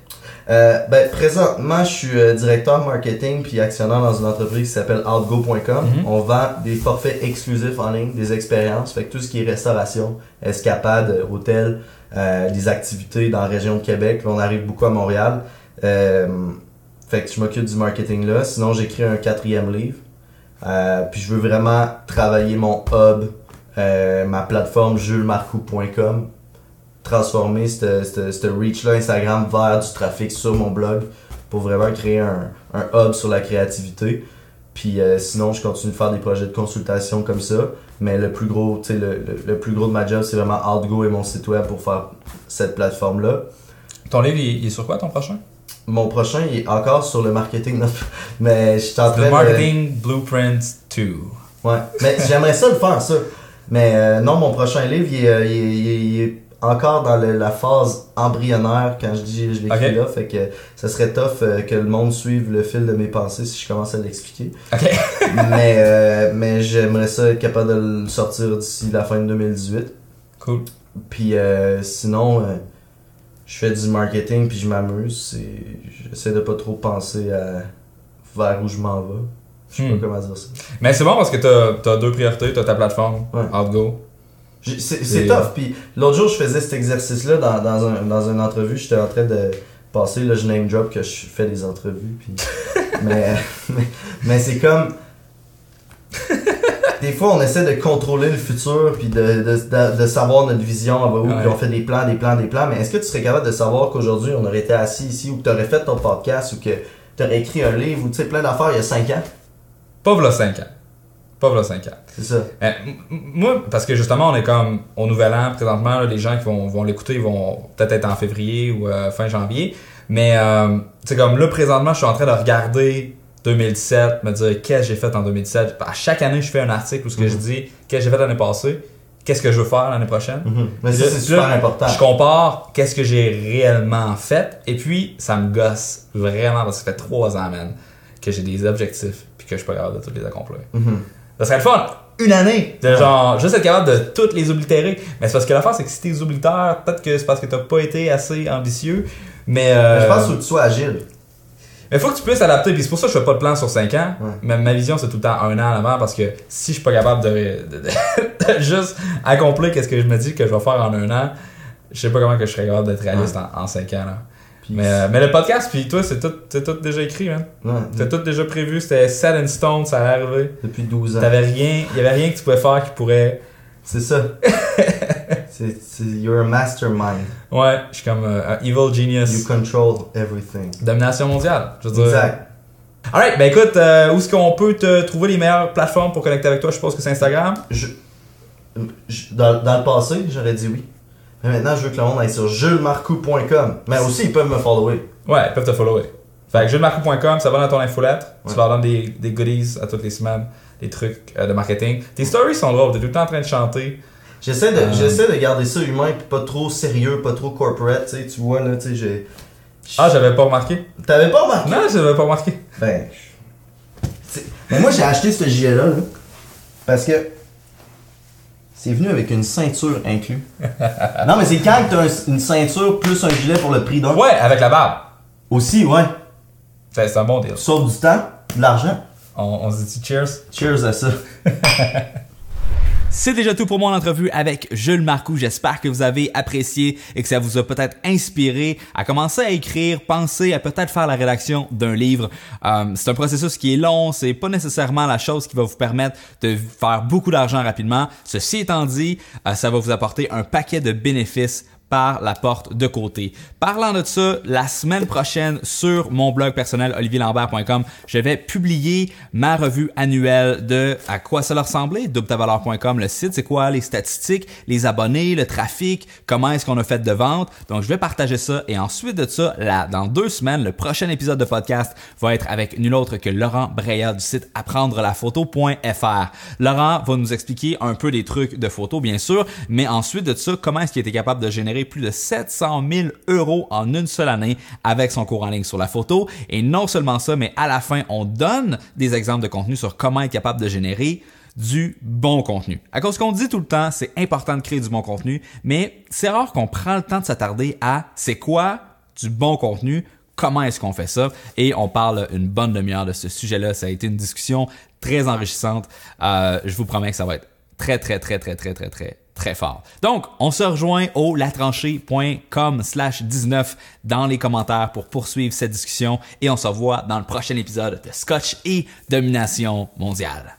Présentement, je suis directeur marketing puis actionnaire dans une entreprise qui s'appelle outgo.com. On vend des forfaits exclusifs en ligne, des expériences, fait que tout ce qui est restauration, escapade, hôtel, des activités dans la région de Québec. Là, on arrive beaucoup à Montréal. Fait que je m'occupe du marketing là. Sinon, j'écris un 4e livre. Puis je veux vraiment travailler mon hub, ma plateforme julesmarcoux.com. Transformer ce reach-là Instagram vers du trafic sur mon blog pour vraiment créer un hub sur la créativité. Puis sinon, je continue de faire des projets de consultation comme ça. Mais le plus gros, le plus gros de ma job, c'est vraiment Outgo et mon site web pour faire cette plateforme-là. Ton livre, il est sur quoi ton prochain? Mon prochain, il est encore sur le marketing. Mais je suis en train de... The Marketing Blueprint 2. Ouais, mais j'aimerais ça le faire, ça. Mais non, mon prochain livre, il est encore dans la phase embryonnaire quand je l'écris là. Fait que ça serait tough que le monde suive le fil de mes pensées si je commence à l'expliquer. Okay. mais j'aimerais ça être capable de le sortir d'ici la fin de 2018. Cool. Puis sinon, je fais du marketing puis je m'amuse. J'essaie de pas trop penser vers où je m'en vais. Je sais pas comment dire ça. Mais c'est bon parce que t'as deux priorités. T'as ta plateforme, Outgo. C'est tough. Puis l'autre jour, je faisais cet exercice-là dans une entrevue. J'étais en train de passer, là, je name drop que je fais des entrevues. Puis... mais c'est comme... Des fois, on essaie de contrôler le futur puis de savoir notre vision, on va où, puis on fait des plans. Mais est-ce que tu serais capable de savoir qu'aujourd'hui, on aurait été assis ici ou que tu aurais fait ton podcast ou que tu aurais écrit un livre ou tu sais, plein d'affaires il y a 5 ans? Pas v'là 5 ans. Pas v'là 5 ans. C'est ça. Moi, parce que justement, on est comme au Nouvel An présentement, là, les gens qui vont l'écouter vont peut-être être en février ou fin janvier. Mais, tu sais, comme là, présentement, je suis en train de regarder 2017, me dire qu'est-ce que j'ai fait en 2017. À chaque année, je fais un article où ce que je dis qu'est-ce que j'ai fait l'année passée, qu'est-ce que je veux faire l'année prochaine. Mais ça, c'est super important. Je compare qu'est-ce que j'ai réellement fait et puis ça me gosse vraiment parce que ça fait 3 ans, man, que j'ai des objectifs puis que je suis pas capable de tous les accomplir. Ça serait le fun! Une année! De genre, juste être capable de toutes les oblitérer. Mais c'est parce que l'affaire, c'est que si t'es obliteur, peut-être que c'est parce que t'as pas été assez ambitieux. Mais je pense qu'il faut que tu sois agile. Mais faut que tu puisses adapter, puis c'est pour ça que je fais pas de plan sur 5 ans. Mais ma vision, c'est tout le temps 1 an à l'avant parce que si je suis pas capable de juste accomplir qu'est-ce que je me dis que je vais faire en 1 an, je sais pas comment que je serais capable d'être réaliste en 5 ans. Là. Mais le podcast, puis toi, c'est tout déjà écrit, man. C'est tout déjà prévu, c'était set in stone, ça allait arriver. Depuis 12 ans. Il y avait rien que tu pouvais faire qui pourrait... C'est ça. You're a mastermind. Ouais, je suis comme un evil genius. You control everything. Domination mondiale, je veux dire. Exact. Alright, ben écoute, où est-ce qu'on peut te trouver les meilleures plateformes pour connecter avec toi? Je suppose que c'est Instagram. Dans le passé, j'aurais dit oui. Mais maintenant, je veux que le monde aille sur julesmarcoux.com. Mais aussi, ils peuvent me follower. Ouais, ils peuvent te follower. Fait que julesmarcoux.com, ça va dans ton infolette. Tu leur donnes des goodies à toutes les semaines, des trucs de marketing. Tes stories sont drôles, t'es tout le temps en train de chanter. J'essaie de garder ça humain puis pas trop sérieux, pas trop corporate, tu sais, tu vois là, tu sais, j'avais pas remarqué. T'avais pas remarqué? Non, j'avais pas remarqué. Mais moi j'ai acheté ce gilet là parce que c'est venu avec une ceinture inclus. Non mais c'est quand t'as une ceinture plus un gilet pour le prix d'un. Ouais, avec la barbe. Aussi, ouais. C'est un bon deal. Tu sauves du temps, de l'argent. On se dit cheers. Cheers à ça. C'est déjà tout pour mon entrevue avec Jules Marcoux. J'espère que vous avez apprécié et que ça vous a peut-être inspiré à commencer à écrire, penser à peut-être faire la rédaction d'un livre. C'est un processus qui est long, c'est pas nécessairement la chose qui va vous permettre de faire beaucoup d'argent rapidement. Ceci étant dit, ça va vous apporter un paquet de bénéfices par la porte de côté. Parlant de ça, la semaine prochaine sur mon blog personnel olivierlambert.com, je vais publier ma revue annuelle de à quoi ça leur ressemblait, doubleTavaleur.com, le site, c'est quoi, les statistiques, les abonnés, le trafic, comment est-ce qu'on a fait de vente. Donc, je vais partager ça et ensuite de ça, là, dans 2 semaines, le prochain épisode de podcast va être avec nul autre que Laurent Breillat du site apprendrelaPhoto.fr. Laurent va nous expliquer un peu des trucs de photo, bien sûr, mais ensuite de ça, comment est-ce qu'il était capable de générer plus de 700 000 € en une seule année avec son cours en ligne sur la photo. Et non seulement ça, mais à la fin, on donne des exemples de contenu sur comment être capable de générer du bon contenu. À cause qu'on dit tout le temps, c'est important de créer du bon contenu, mais c'est rare qu'on prend le temps de s'attarder à c'est quoi du bon contenu, comment est-ce qu'on fait ça, et on parle une bonne demi-heure de ce sujet-là. Ça a été une discussion très enrichissante. Je vous promets que ça va être très fort. Donc, on se rejoint au latranchée.com/19 dans les commentaires pour poursuivre cette discussion et on se revoit dans le prochain épisode de Scotch et Domination mondiale.